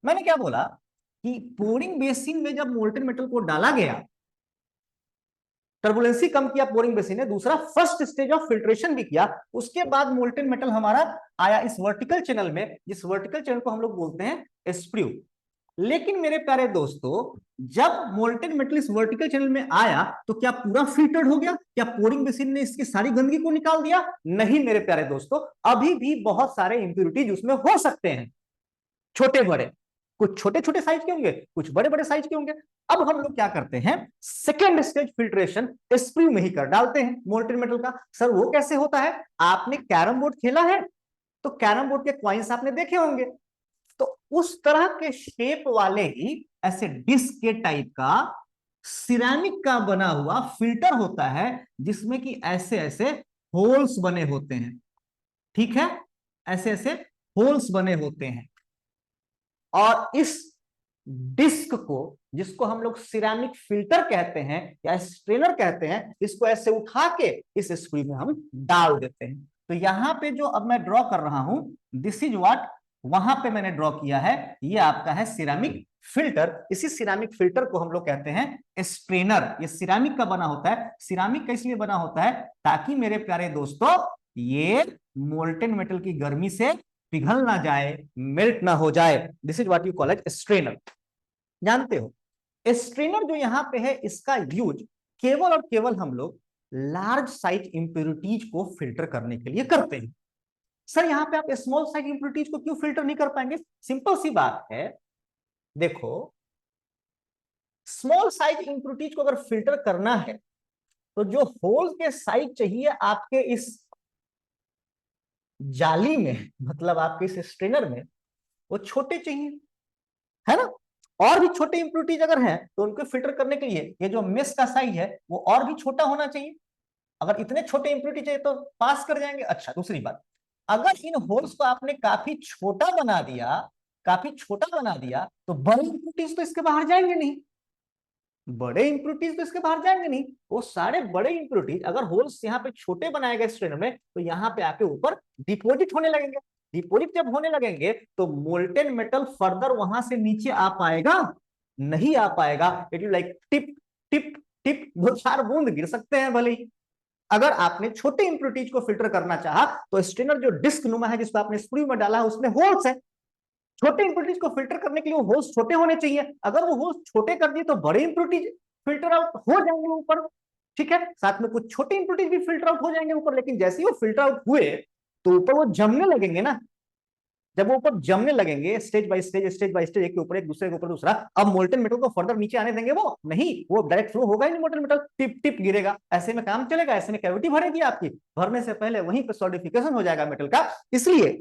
मैंने क्या बोला कि पोरिंग बेसिन में जब मोल्टेन मेटल को डाला गया, टर्बुलेंसी कम किया पोरिंग बेसिन ने, दूसरा फर्स्ट स्टेज ऑफ फिल्ट्रेशन भी किया, उसके बाद मोल्टेन मेटल हमारा आया इस वर्टिकल चैनल में, जिस वर्टिकल चैनल को हम लोग बोलते हैं स्प्रू। लेकिन मेरे प्यारे दोस्तों, जब मोल्टेन मेटल इस वर्टिकल चैनल में आया तो क्या पूरा फिल्टर्ड हो गया? क्या पोरिंग बेसिन ने इसकी सारी गंदगी को निकाल दिया? नहीं मेरे प्यारे दोस्तों, अभी भी बहुत सारे इंप्योरिटीज उसमें हो सकते हैं, छोटे बड़े, कुछ छोटे छोटे साइज के होंगे, कुछ बड़े बड़े साइज के होंगे। अब हम लोग क्या करते हैं, सेकेंड स्टेज फिल्ट्रेशन स्प्रू में ही कर डालते हैं मोल्टेन मेटल का। सर वो कैसे होता है? आपने कैरम बोर्ड खेला है तो कैरम बोर्ड के क्वाइंस आपने देखे होंगे, तो उस तरह के शेप वाले ही ऐसे डिस्क के टाइप का सिरेमिक का बना हुआ फिल्टर होता है जिसमें कि ऐसे ऐसे होल्स बने होते हैं। ठीक है, ऐसे ऐसे होल्स बने होते हैं, और इस डिस्क को, जिसको हम लोग सिरेमिक फिल्टर कहते हैं या स्ट्रेनर कहते हैं, इसको ऐसे उठा के इस स्क्रू में हम डाल देते हैं। तो यहां पे जो अब मैं ड्रॉ कर रहा हूं, दिस इज व्हाट वहां पे मैंने ड्रॉ किया है, ये आपका है सिरामिक फिल्टर। इसी सिरामिक फिल्टर को हम लोग कहते हैं स्ट्रेनर। ये सिरामिक का बना होता है। सिरामिक का इसलिए बना होता है ताकि मेरे प्यारे दोस्तों ये मोल्टेन मेटल की गर्मी से पिघल ना जाए, मेल्ट ना हो जाए। This is what you call it strainer. जानते हो स्ट्रेनर जो यहां पे है इसका यूज केवल और केवल हम लोग लार्ज साइज इंप्योरिटीज को फिल्टर करने के लिए करते हैं। सर यहां पे आप स्मॉल साइज इंप्योरिटीज को क्यों फिल्टर नहीं कर पाएंगे? सिंपल सी बात है, देखो स्मॉल साइज इंप्योरिटीज को अगर फिल्टर करना है तो जो होल के साइज चाहिए आपके इस जाली में, मतलब आपके इस स्ट्रेनर में, वो छोटे चाहिए, है ना। और भी छोटे इंप्योरिटीज अगर हैं तो उनको फिल्टर करने के लिए ये जो मेश का साइज है वो और भी छोटा होना चाहिए। अगर इतने छोटे इंप्योरिटी चाहिए तो पास कर जाएंगे। अच्छा दूसरी बात, अगर इन होल्स को आपने काफी छोटा बना दिया, काफी छोटा बना दिया, तो बड़े इंप्योरिटीज तो इसके बाहर जाएंगे नहीं। बड़े इंप्योरिटीज तो इसके बाहर जाएंगे नहीं। वो सारे बड़े इंप्योरिटीज अगर होल्स यहाँ पे छोटे बनाए गए स्ट्रेनर में तो यहाँ पे आके ऊपर डिपोजिट होने लगेंगे। डिपोजिट जब होने लगेंगे तो मोल्टेन मेटल फर्दर वहां से नीचे आ पाएगा? नहीं आ पाएगा। It is like tip tip tip, दो चार बूंद गिर सकते हैं भले ही। अगर आपने छोटे इंप्योरिटीज को फिल्टर करना चाहा तो स्ट्रेनर जो डिस्क नुमा है जिसको आपने स्क्रू में डाला है उसमें होल्स है। छोटे इंप्योरिटीज को फिल्टर करने के लिए वो होल्स छोटे होने चाहिए। अगर वो होल्स छोटे कर दिए तो बड़े इंप्योरिटीज फिल्टर आउट हो जाएंगे ऊपर। ठीक है, साथ में कुछ छोटे इंप्योरिटीज भी फिल्टर आउट हो जाएंगे ऊपर। लेकिन जैसे ही वो फिल्टर आउट हुए तो ऊपर वो जमने लगेंगे ना। जब वो ऊपर जमने लगेंगे stage by stage, stage by stage, एक के ऊपर एक, दूसरे के ऊपर दूसरा, अब मोल्टेन मेटल को फर्दर नीचे आने देंगे? वो नहीं, वो डायरेक्ट फ्लो होगा ही नहीं। मोल्टेन मेटल टिप टिप गिरेगा। ऐसे में काम चलेगा? ऐसे में कैविटी भरेगी आपकी। भरने से पहले वहीं पे सॉलिडिफिकेशन हो जाएगा मेटल का। इसलिए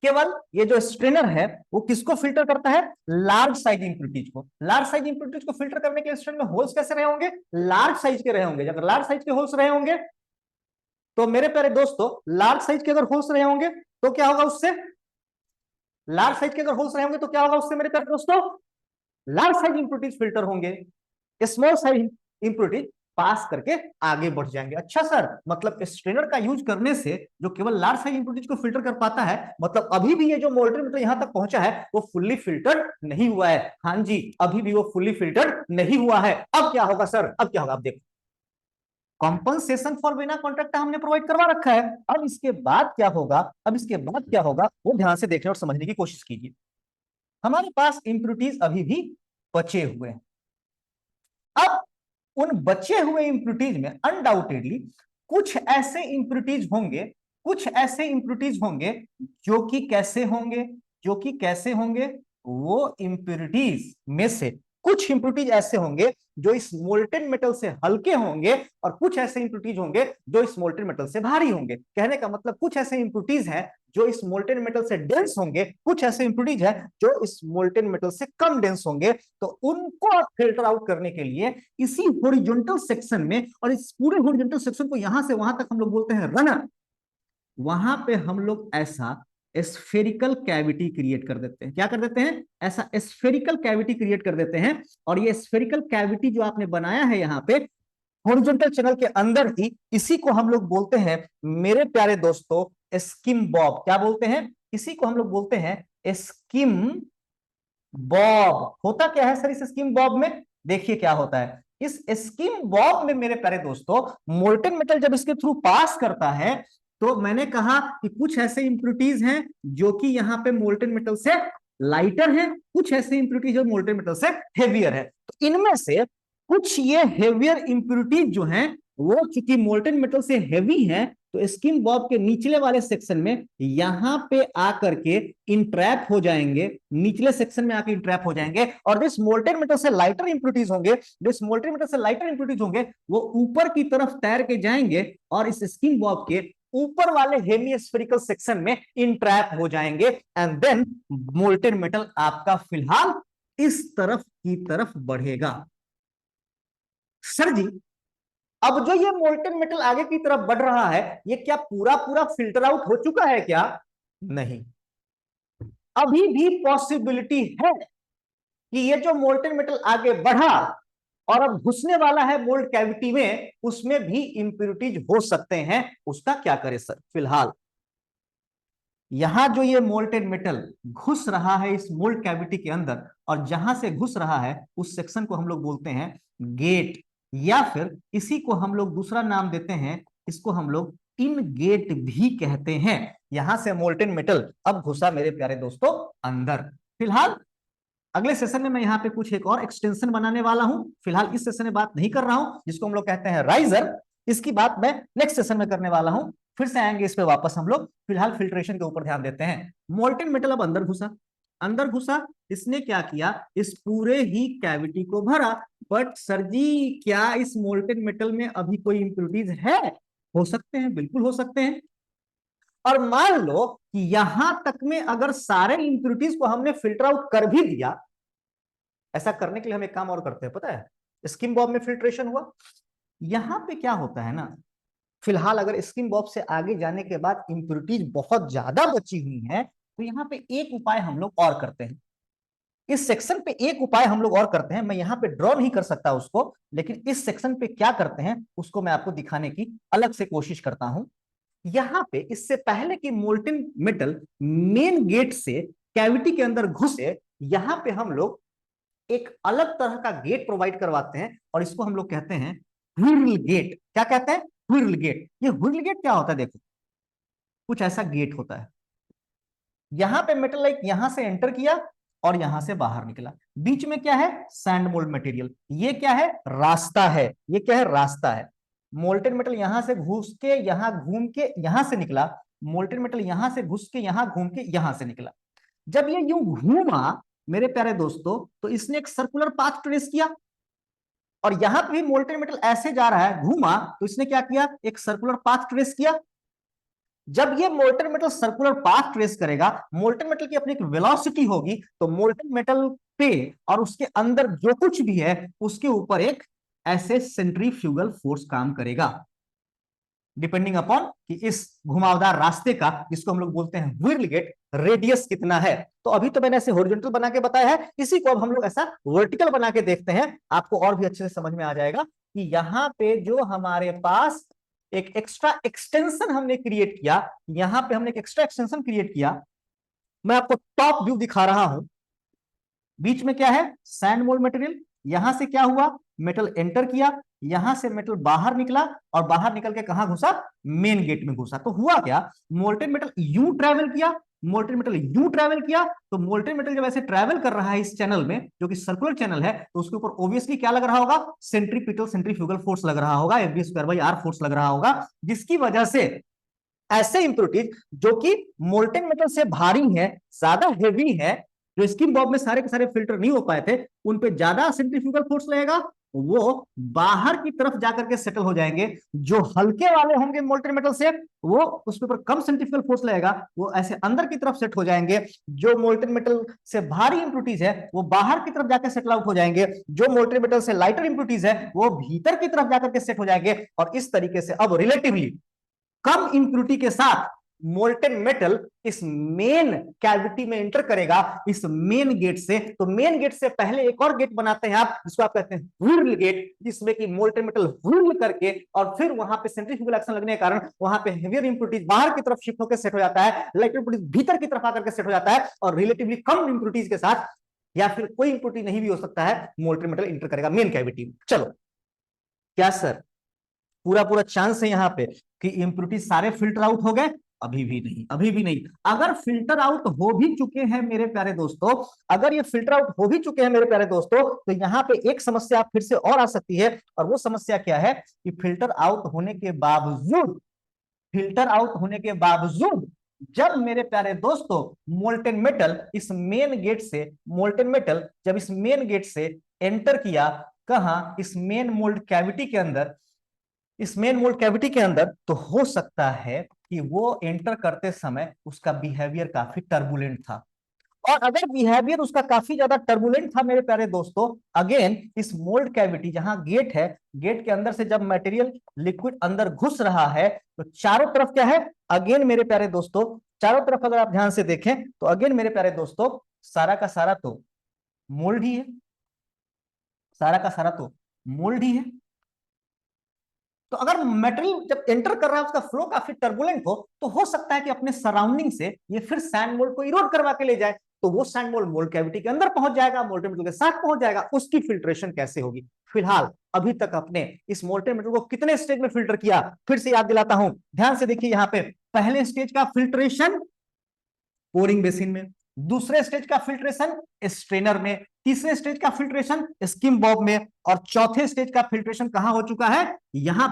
केवल ये जो स्ट्रेनर है वो किसको फिल्टर करता है? लार्ज साइज इंप्योरिटीज को। लार्ज साइज इंप्योरिटीज को फिल्टर करने के लिए स्ट्रेनर में होल्स कैसे रहे होंगे? लार्ज साइज के रहे होंगे। जब लार्ज साइज के होल्स रहे होंगे तो मेरे प्यारे दोस्तों लार्ज साइज के अगर होल्स रहे होंगे तो क्या होगा उससे? लार्ज साइज के अगर होल्स रहे होंगे तो क्या होगा उससे मेरे प्यारे दोस्तों? लार्ज साइज इंप्योरिटीज फिल्टर होंगे। स्मॉल साइज इंप्योरिटीज पास करके आगे बढ़ जाएंगे। अच्छा सर, मतलब स्ट्रेनर का यूज करने से जो केवल लार्ज साइज इंप्योरिटीज को फिल्टर कर पाता है, मतलब अभी भी ये जो मोल्टेन मेटल यहां तक पहुंचा है वो फुल्ली फिल्टर्ड नहीं हुआ है? हाँ जी, अभी भी वो फुल्ली फिल्टर्ड नहीं हुआ है। अब क्या होगा सर? अब क्या होगा? अब देखो, कॉम्पनसेशन फॉर बिना कॉन्ट्रैक्ट हमने प्रोवाइड करवा रखा है। अब इसके बाद क्या होगा? अब इसके बाद क्या होगा वो ध्यान से देखने और समझने की कोशिश कीजिए। हमारे पास इंप्योरिटीज अभी भी बचे हुए हैं। अब उन बचे हुए इंप्योरिटीज में अनडाउटेडली कुछ ऐसे इंप्योरिटीज होंगे, कुछ ऐसे इंप्योरिटीज होंगे जो कि कैसे होंगे, जो कि कैसे होंगे, वो इंप्योरिटीज में से कुछ इंप्योरिटीज ऐसे होंगे जो इस मोल्टेन मेटल से हल्के होंगे और कुछ ऐसे इंप्योरिटीज होंगे जो इस मोल्टेन मेटल से भारी होंगे। कहने का मतलब कुछ ऐसे इंप्योरिटीज हैं जो इस मोल्टेन मेटल से डेंस होंगे, कुछ ऐसे इंप्योरिटीज हैं जो इस मोल्टेन मेटल से कम डेंस होंगे। तो उनको आप फिल्टर आउट करने के लिए इसी हॉरिजॉन्टल सेक्शन में, और इस पूरे हॉरिजॉन्टल सेक्शन को यहां से वहां तक हम लोग बोलते हैं रनर, वहां पे हम लोग ऐसा स्फेरिकल कैविटी क्रिएट कर देते हैं। क्या कर देते हैं? ऐसा स्फेरिकल कैविटी क्रिएट कर देते हैं। और ये स्फेरिकल कैविटी जो आपने बनाया है यहाँ पे हॉरिजॉन्टल चैनल के अंदर ही, इसी को हम लोग बोलते हैं मेरे प्यारे दोस्तों स्किम बॉब। क्या बोलते हैं? इसी को हम लोग बोलते हैं स्किम बॉब। होता क्या है सर इस स्किम बॉब में? देखिए क्या होता है इस स्किम बॉब में मेरे प्यारे दोस्तों, मोल्टेन मेटल जब इसके थ्रू पास करता है तो मैंने कहा कि कुछ ऐसे इंप्योरिटीज हैं जो कि यहाँ पे मोल्टेन मेटल से लाइटर है, कुछ ऐसे इंप्योरिटीज जो मोल्टेन मेटल से हेवियर है। तो इनमें से कुछ ये हेवियर इंप्योरिटीज जो हैं वो चूंकि मोल्टेन मेटल से हेवी हैं तो स्किम बॉब के निचले वाले सेक्शन में यहां पे आकर के इंट्रैप हो जाएंगे, निचले सेक्शन में आकर इंट्रैप हो जाएंगे। और जिस मोल्टेन मेटल से लाइटर इंप्योरिटीज होंगे, जिस मोल्टेन मेटल से लाइटर इंप्योरिटीज होंगे वो ऊपर की तरफ तैर के जाएंगे और इस स्किम बॉब के ऊपर वाले हेमिस्फेरिकल सेक्शन में इंट्रैप हो जाएंगे। एंड देन मोल्टेन मेटल आपका फिलहाल इस तरफ की तरफ बढ़ेगा। सर जी, अब जो ये मोल्टेन मेटल आगे की तरफ बढ़ रहा है ये क्या पूरा पूरा फिल्टर आउट हो चुका है क्या? नहीं, अभी भी पॉसिबिलिटी है कि ये जो मोल्टेन मेटल आगे बढ़ा और अब घुसने वाला है मोल्ड कैविटी में, उसमें भी इंप्योरिटीज हो सकते हैं। उसका क्या करें सर? फिलहाल यहां जो ये मोल्टेन मेटल घुस रहा है इस मोल्ड कैविटी के अंदर, और जहां से घुस रहा है उस सेक्शन को हम लोग बोलते हैं गेट, या फिर इसी को हम लोग दूसरा नाम देते हैं, इसको हम लोग इन गेट भी कहते हैं। यहां से मोल्टेन मेटल अब घुसा मेरे प्यारे दोस्तों अंदर। फिलहाल अगले सेशन में मैं यहाँ पे कुछ एक और एक्सटेंशन बनाने वाला हूं, फिलहाल इस सेशन में बात नहीं कर रहा हूं, जिसको हम लोग कहते हैं राइजर। इसकी बात मैं नेक्स्ट सेशन में करने वाला हूं, फिर से आएंगे इस पे वापस हम लोग। फिलहाल फिल्ट्रेशन के ऊपर ध्यान देते हैं। मोल्टेन मेटल अब अंदर घुसा, अंदर घुसा, इसने क्या किया, इस पूरे ही कैविटी को भरा। बट सर जी, क्या इस मोल्टेन मेटल में अभी कोई इंप्योरिटीज है? हो सकते हैं, बिल्कुल हो सकते हैं। और मान लो कि यहां तक में अगर सारे इंप्योरिटीज को हमने फिल्टर आउट कर भी दिया, ऐसा करने के लिए हम एक काम और करते हैं, पता है, स्किम बॉब में फिल्ट्रेशन हुआ। यहां पे क्या होता है ना, फिलहाल अगर स्किम बॉब से आगे जाने के बाद इंप्योरिटीज बहुत ज्यादा बची हुई हैं, तो यहाँ पे एक उपाय हम लोग और करते हैं। इस सेक्शन पे एक उपाय हम लोग और करते हैं, मैं यहाँ पे ड्रॉ नहीं कर सकता उसको, लेकिन इस सेक्शन पे क्या करते हैं उसको मैं आपको दिखाने की अलग से कोशिश करता हूं। यहाँ पे इससे पहले कि मोल्टेन मेटल मेन गेट से कैविटी के अंदर घुसे, यहाँ पे हम लोग एक अलग तरह का गेट प्रोवाइड करवाते हैं, और इसको हम लोग कहते हैं व्हिर्ल गेट। क्या कहते हैं? व्हिर्ल गेट। ये व्हिर्ल गेट क्या होता है? देखो, कुछ ऐसा गेट होता है, यहां पे मेटल लाइक यहां से एंटर किया और यहां से बाहर निकला, बीच में क्या है? Sand mould material. ये क्या है? रास्ता है। ये क्या है? रास्ता है। मोल्टेन मेटल यहां से घुस के यहां घूम के यहां से निकला, मोल्टेन मेटल यहां से घुस के यहां घूम के यहां से निकला। जब ये यूं घूमा मेरे प्यारे दोस्तों, तो इसने एक सर्कुलर पाथ ट्रेस किया, और यहां पे भी मोल्टेन मेटल ऐसे जा रहा है, घूमा तो इसने क्या किया? एक सर्कुलर पाथ ट्रेस किया। जब ये molten metal circular path trace करेगा, मोल्टेन मेटल की अपनी एक वेलोसिटी होगी, तो मोल्टेन मेटल पे और उसके अंदर जो कुछ भी है उसके ऊपर एक ऐसे सेंट्रीफ्यूगल फोर्स काम करेगा, डिपेंडिंग अपॉन कि इस घुमावदार रास्ते का, जिसको हम लोग बोलते हैं व्हिर्ल गेट, रेडियस कितना है। तो अभी तो मैंने ऐसे हॉरिजॉन्टल बना के बताया है, इसी को अब हम लोग ऐसा वर्टिकल बना के देखते हैं, आपको और भी अच्छे से समझ में आ जाएगा कि यहाँ पे जो हमारे पास एक एक्स्ट्रा एक्सटेंशन हमने क्रिएट किया, यहां पे हमने एक एक्स्ट्रा एक्सटेंशन क्रिएट किया। मैं आपको टॉप व्यू दिखा रहा हूं। बीच में क्या है? Sand mould material. यहां से क्या हुआ? मेटल एंटर किया, यहां से मेटल बाहर निकला, और बाहर निकल के कहां घुसा? मेन गेट में घुसा। तो हुआ क्या? मोल्टेन मेटल यू ट्रेवल किया, मोल्टेन मेटल यू ट्रेवल किया, तो मोल्टेन मेटल जब ऐसे ट्रेवल कर रहा है इस चैनल में, जो कि सर्कुलर चैनल है, तो उसके ऊपर ऑब्वियसली क्या लग रहा होगा? सेंट्रीपिटल सेंट्रीफ्यूगल फोर्स लग रहा होगा, Fv²/r फोर्स लग रहा होगा, जिसकी वजह से ऐसे इंप्योरिटीज जो कि मोल्टेन मेटल से भारी है, ज्यादा हेवी है, जो स्किन बॉब में सारे के सारे फिल्टर नहीं हो पाए थे, उन पे ज्यादा सेंट्रीफ्यूगल फोर्स लगेगा, वो बाहर की तरफ जाकर के सेटल हो जाएंगे। जो हल्के वाले होंगे मोल्टेन मेटल से, वो उसके ऊपर कम सेंट्रीफ्यूगल फोर्स लगेगा, वो ऐसे अंदर की तरफ सेट हो जाएंगे। जो मोल्टेन मेटल से भारी इंप्योरिटीज है वो बाहर की तरफ जाकर सेटल आउट हो जाएंगे, जो मोल्टेन मेटल से लाइटर इंप्योरिटीज है वो भीतर की तरफ जाकर के सेट हो जाएंगे। और इस तरीके से अब रिलेटिवली कम इंप्योरिटी के साथ मोल्टेन मेटल इस मेन कैविटी में एंटर करेगा, इस मेन गेट से। तो मेन गेट से पहले एक और गेट बनाते हैं आप, जिसको आप कहते हैं व्हिर्ल गेट, जिसमें कि मोल्टेन मेटल व्हिर्ल करके और फिर वहां पे सेंट्रीफ्यूगल एक्शन लगने के कारण वहां पे हेवियर इंप्योरिटीज बाहर की तरफ शिफ्ट होकर सेट हो जाता है, लाइटर इंप्योरिटीज भीतर की तरफ आकर के सेट हो जाता है, और रिलेटिवली कम इंप्योरिटीज के साथ, या फिर कोई इंप्योरिटी नहीं भी हो सकता है, मोल्टेन मेटल इंटर करेगा मेन कैविटी में। चलो, क्या सर पूरा पूरा चांस है यहाँ पे कि इंप्योरिटी सारे फिल्टर आउट हो गए? अभी भी नहीं, अभी भी नहीं। अगर फिल्टर आउट हो भी चुके हैं मेरे प्यारे दोस्तों, अगर ये फिल्टर आउट हो भी चुके हैं मेरे प्यारे दोस्तों, तो यहाँ पे एक समस्या फिर से और आ सकती है। और वो समस्या क्या है कि फिल्टर आउट होने के बावजूद, फिल्टर आउट होने के बावजूद जब मेरे प्यारे दोस्तों मोल्टेन मेटल इस मेन गेट से, मोल्टेन मेटल जब इस मेन गेट से एंटर किया, कहा? इस मेन मोल्ड कैविटी के अंदर, इस मेन मोल्ड कैविटी के अंदर, तो हो सकता है कि वो एंटर करते समय उसका बिहेवियर काफी टर्बुलेंट था। और अगर बिहेवियर उसका काफी ज्यादा टर्बुलेंट था मेरे प्यारे दोस्तों, अगेन इस मोल्ड कैविटी जहां गेट है, गेट के अंदर से जब मटेरियल लिक्विड अंदर घुस रहा है, तो चारों तरफ क्या है? अगेन मेरे प्यारे दोस्तों, चारों तरफ अगर आप ध्यान से देखें तो अगेन मेरे प्यारे दोस्तों, सारा का सारा तो मोल्ड ही है, सारा का सारा तो मोल्ड ही है। तो अगर मेटेरियल जब एंटर कर रहा है उसका फ्लो काफी टर्बुलेंट हो, तो हो सकता है कि अपने सराउंडिंग से ये फिर सैंड मोल्ड को इरोड करवा के ले जाए, तो वो सैंड मोल्ड मोल्ड कैविटी के अंदर पहुंच जाएगा, मोल्टेन मेटल के साथ पहुंच जाएगा। उसकी फिल्ट्रेशन कैसे होगी? फिलहाल अभी तक अपने इस मोल्टेन मेटल को कितने स्टेज में फिल्टर किया, फिर से याद दिलाता हूं, ध्यान से देखिए। यहां पे पहले स्टेज का फिल्ट्रेशन पोरिंग बेसिन में, दूसरे स्टेज का फिल्ट्रेशन स्ट्रेनर में, तीसरे स्टेज का फिल्ट्रेशन स्किम बॉब में, और चौथे स्टेज का फिल्ट्रेशन कहां हो चुका है? यहां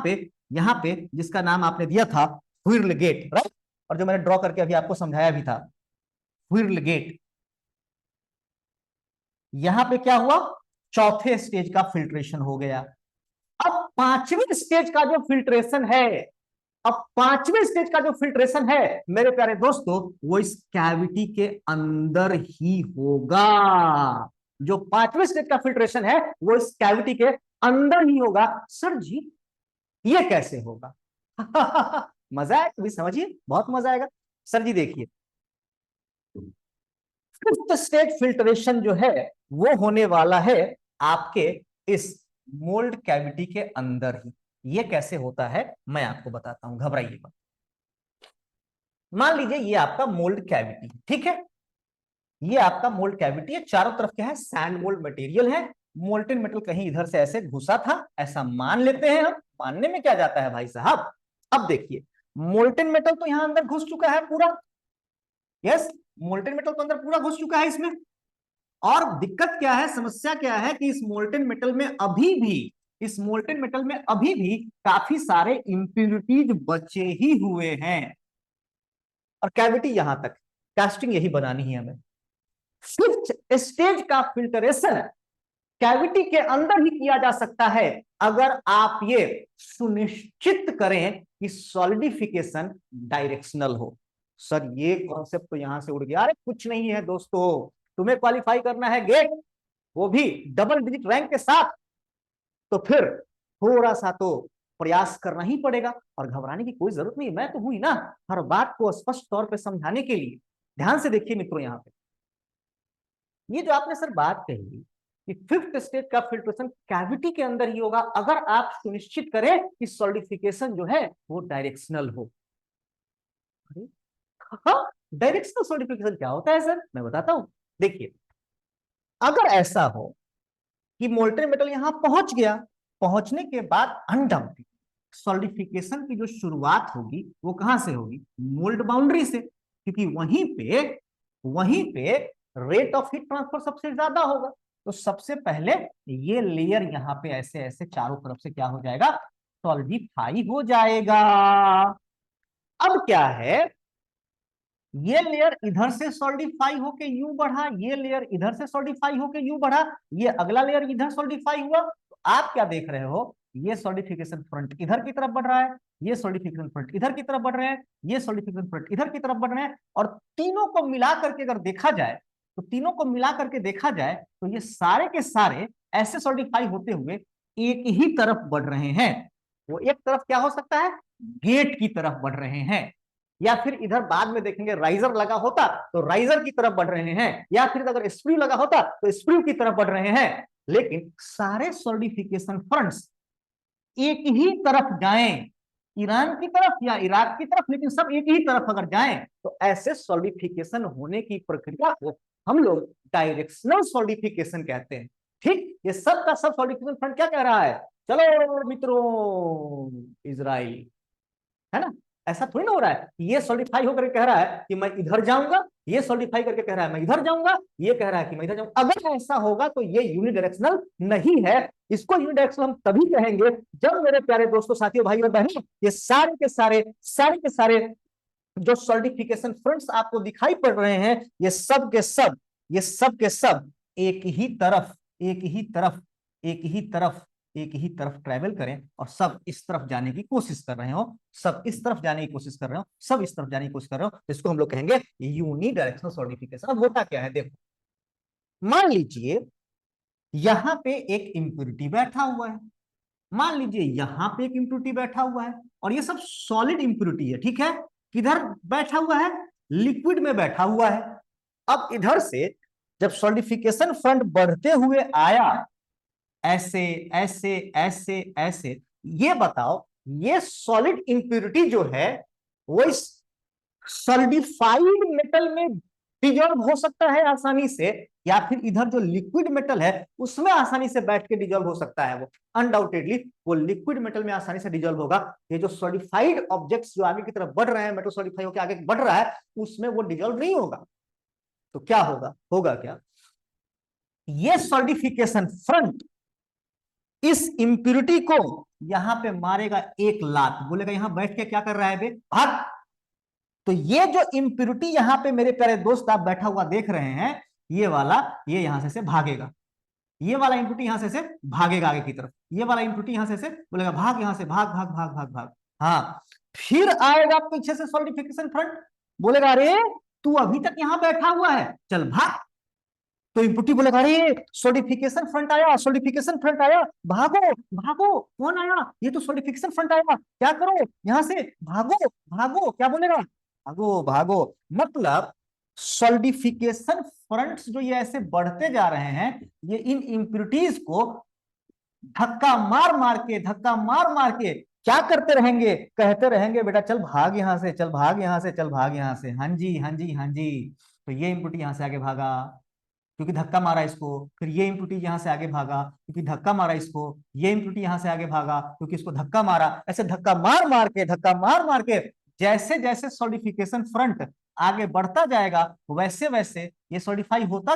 पे जिसका नाम आपने दिया था व्हिर्ल गेट, राइट, और जो मैंने ड्रॉ करके अभी आपको समझाया भी था, व्हिर्ल गेट। यहां पे क्या हुआ? चौथे स्टेज का फिल्ट्रेशन हो गया। अब पांचवें स्टेज का जो फिल्ट्रेशन है, अब पांचवें स्टेज का जो फिल्ट्रेशन है मेरे प्यारे दोस्तों, वो इस कैविटी के अंदर ही होगा। जो पांचवें स्टेज का फिल्ट्रेशन है वो इस कैविटी के अंदर ही होगा। सर जी ये कैसे होगा? मजा है, कभी समझिए, बहुत मजा आएगा। सर जी देखिए, फिफ्थ स्टेज फिल्ट्रेशन जो है वो होने वाला है आपके इस मोल्ड कैविटी के अंदर ही। ये कैसे होता है मैं आपको बताता हूं, घबराइए मत। मान लीजिए ये आपका मोल्ड कैविटी है, ठीक है, ये आपका मोल्ड कैविटी है, चारों तरफ क्या है? सैंड मोल्ड मटेरियल है, मोल्टेन मेटल कहीं इधर से ऐसे घुसा था, ऐसा मान लेते हैं हम, मानने में क्या जाता है भाई साहब। अब देखिए, मोल्टेन मेटल तो यहां अंदर घुस चुका है पूरा, यस, मोल्टेन मेटल तो अंदर पूरा घुस चुका है इसमें। और दिक्कत क्या है, समस्या क्या है कि इस मोल्टेन मेटल में अभी भी, इस मोल्टेन मेटल में अभी भी काफी सारे इंप्यूरिटीज बचे ही हुए हैं, और कैविटी यहां तक, कास्टिंग यही बनानी है हमें। फिफ्थ स्टेज का फिल्टरेशन कैविटी के अंदर ही किया जा सकता है अगर आप ये सुनिश्चित करें कि सॉलिडिफिकेशन डायरेक्शनल हो। सर ये कॉन्सेप्ट तो यहां से उड़ गया। अरे कुछ नहीं है दोस्तों, तुम्हें क्वालिफाई करना है गेट, वो भी डबल डिजिट रैंक के साथ, तो फिर थोड़ा सा तो प्रयास करना ही पड़ेगा, और घबराने की कोई जरूरत नहीं, मैं तो हूं ही ना हर बात को स्पष्ट तौर पे समझाने के लिए। ध्यान से देखिए मित्रों, यहां पे ये जो आपने सर बात कही कि फिफ्थ स्टेज का फिल्ट्रेशन कैविटी के अंदर ही होगा अगर आप सुनिश्चित करें कि सॉलिडिफिकेशन जो है वो डायरेक्शनल हो। हाँ, डायरेक्शनल सॉलिडिफिकेशन क्या होता है सर, मैं बताता हूं। देखिए, अगर ऐसा हो कि मोल्टेन मेटल यहां पहुंच गया, पहुंचने के बाद अनडाउटेड सॉलिडिफिकेशन की जो शुरुआत होगी वो कहां से होगी? मोल्ड बाउंड्री से, क्योंकि वहीं पे रेट ऑफ हीट ट्रांसफर सबसे ज्यादा होगा। तो सबसे पहले ये लेयर यहां पे ऐसे ऐसे चारों तरफ से क्या हो जाएगा? सॉलिडिफाई हो जाएगा। अब क्या है, ये लेयर इधर से सॉलिडिफाई होके यूं बढ़ा, ये लेयर इधर से सॉलिडिफाई होके यूं बढ़ा, ये अगला लेयर इधर सॉलिडिफाई हुआ, तो आप क्या देख रहे हो? ये सॉलिडिफिकेशन फ्रंट इधर की तरफ बढ़ रहा है, ये सॉलिडिफिकेशन फ्रंट इधर की तरफ बढ़ रहे हैं, ये सॉलिडिफिकेशन फ्रंट इधर की तरफ बढ़ रहे हैं, और तीनों को मिला करके अगर देखा जाए, तो तीनों को मिला करके देखा जाए तो ये सारे के सारे ऐसे सॉलिडिफाई होते हुए एक ही तरफ बढ़ रहे हैं। वो एक तरफ क्या हो सकता है? गेट की तरफ बढ़ रहे हैं, या फिर इधर बाद में देखेंगे राइजर लगा होता तो राइजर की तरफ बढ़ रहे हैं, या फिर अगर स्प्रू लगा होता तो स्प्रू की तरफ बढ़ रहे हैं। लेकिन सारे सॉलिडिफिकेशन फ्रंट्स एक ही तरफ जाएं, ईरान की तरफ या इराक की तरफ, लेकिन सब एक ही तरफ अगर जाएं तो ऐसे सॉलिडिफिकेशन होने की प्रक्रिया को हम लोग डायरेक्शनल सॉलिडिफिकेशन कहते हैं। ठीक, ये सब का सब सॉलिडिफिकेशन फ्रंट क्या कह रहा है? चलो मित्रों, इजराइल, है ना? ऐसा थोड़ी ना हो रहा है, ये सॉलिडिफाई होकर कह रहा है कि मैं इधर जाऊंगा, ये सॉलिडिफाई करके कह रहा है मैं इधर जाऊंगा, ये कह रहा है कि मैं इधर जाऊंगा। अगर ऐसा होगा तो ये यूनिडायरेक्शनल नहीं है। इसको यूनिडायरेक्शनल हम तभी कहेंगे जब मेरे प्यारे दोस्तों, साथियों, भाइयों और बहनों, ये सारे के सारे जो सॉलिडिफिकेशन फ्रंट्स आपको दिखाई पड़ रहे हैं, ये सब के सब एक ही तरफ, एक ही तरफ, एक ही तरफ, एक ही तरफ ट्रैवल करें, और सब इस तरफ जाने की कोशिश कर रहे हो, सब इस तरफ जाने की कोशिश कर रहे हो, सब इस तरफ जाने की कोशिश कर रहे हो, इसको हम लोग कहेंगे यूनिडायरेक्शनल सॉलिडिफिकेशन। अब होता क्या है देखो, मान लीजिए यहां पे एक इंप्यूरिटी बैठा हुआ है, मान लीजिए यहां पे एक इंप्यूरिटी बैठा हुआ है, और ये सब सॉलिड इंप्यूरिटी है, ठीक है। किधर बैठा हुआ है? लिक्विड में बैठा हुआ है। अब इधर से जब सॉलिडिफिकेशन फ्रंट बढ़ते हुए आया, ऐसे ऐसे ऐसे ऐसे, ये बताओ ये सॉलिड इंप्योरिटी जो है वो इस सॉलिडिफाइड मेटल में डिजॉल्व हो सकता है आसानी से, या फिर इधर जो लिक्विड मेटल है उसमें आसानी से बैठ के डिजॉल्व हो सकता है। वो अनडाउटेडली वो लिक्विड मेटल में आसानी से डिजॉल्व होगा। ये जो सॉलिडिफाइड ऑब्जेक्ट्स जो आगे की तरफ बढ़ रहे हैं, मेटल सॉलिडिफाई होकर आगे बढ़ रहा है, उसमें वो डिजॉल्व नहीं होगा। तो क्या होगा क्या, ये सॉलिडिफिकेशन फ्रंट इस इंप्योरिटी को यहां पे मारेगा एक लात, बोलेगा यहां बैठ के क्या कर रहा है बे, भाग। तो ये जो इंप्योरिटी यहां पे मेरे प्यारे दोस्त आप बैठा हुआ देख रहे हैं, ये वाला, ये यहां से भागेगा। ये वाला इंप्योरिटी यहां से भागेगा आगे की तरफ। ये वाला इंप्योरिटी यहां से बोलेगा भाग, यहां से भाग भाग भाग भाग भाग। हाँ, फिर आएगा पीछे से सॉलिडिफिकेशन फ्रंट, बोलेगा अरे तू अभी तक यहां बैठा हुआ है, चल भाग। तो इंप्योरिटी बोलेगा अरे सॉलिडिफिकेशन फ्रंट आया, सॉलिडिफिकेशन फ्रंट आया, भागो भागो, कौन आया, ये तो सॉलिडिफिकेशन फ्रंट आया, क्या करो यहां से, भागो भागो, क्या बोलेगा, भागो भागो। मतलब सॉलिडिफिकेशन फ्रंट्स जो ये ऐसे बढ़ते जा रहे हैं, ये इन इंप्योरिटीज को धक्का मार के क्या करते रहेंगे, कहते रहेंगे बेटा चल भाग यहां से, चल भाग यहां से, चल भाग यहां से, हाँ जी हाँ जी हाँ जी। तो ये इंप्योरिटी यहां से आगे भागा क्योंकि धक्का मारा इसको, फिर ये इंप्योरिटी यहां से आगे भागा क्योंकि धक्का मारा इसको, ये इंप्योरिटी यहां से आगे भागा क्योंकि इसको धक्का मारा। ऐसे धक्का मार मार के जैसे जैसे सॉलिडिफिकेशन फ्रंट आगे बढ़ता जाएगा, वैसे वैसे ये सॉलिडिफाई होता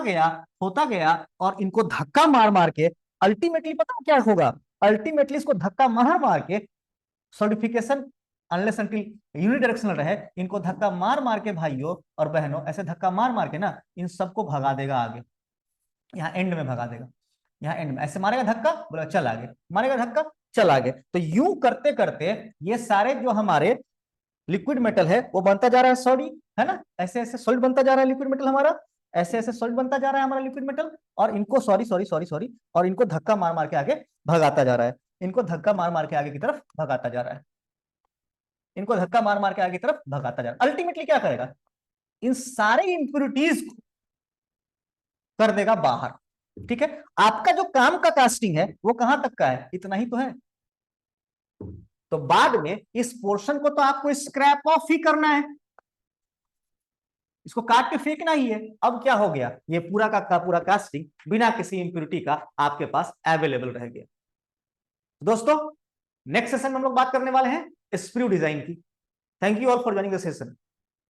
गया और इनको धक्का मार मार के अल्टीमेटली पता क्या होगा, अल्टीमेटली इसको धक्का मार मार के सॉलिडिफिकेशन अनलेस अंटिल यूनिडायरेक्शनल रहे, इनको धक्का मार मार के भाइयों और बहनों, ऐसे धक्का मार मार के ना इन सबको भगा देगा आगे, यहाँ एंड में भगा देगा। यहाँ एंड में ऐसे मारेगा धक्का, बोला चल आगे, मारेगा धक्का चल आगे। तो यूं करते करते ये सारे जो हमारे लिक्विड मेटल है वो बनता जा रहा है सॉलिड, है ना, ऐसे ऐसे सॉलिड बनता जा रहा है लिक्विड मेटल हमारा, ऐसे ऐसे सॉलिड बनता जा रहा है हमारा लिक्विड मेटल, और इनको सॉरी और इनको धक्का मार मार के आगे भगाता जा रहा है, इनको धक्का मार मार के आगे की तरफ भगाता जा रहा है, इनको धक्का मार मार के आगे की तरफ भगाता जा रहा है। अल्टीमेटली क्या करेगा, इन सारे इंप्योरिटीज को कर देगा बाहर। ठीक है, आपका जो काम का कास्टिंग है वो कहां तक का है, इतना ही तो है। तो बाद में इस पोर्शन को तो आपको स्क्रैप ऑफ ही करना है, इसको काट के फेंकना ही है। अब क्या हो गया, ये पूरा का पूरा कास्टिंग बिना किसी इंप्योरिटी का आपके पास अवेलेबल रह गया। दोस्तों नेक्स्ट सेशन में हम लोग बात करने वाले हैं स्प्रू डिजाइन की। Thank you all for joining the session.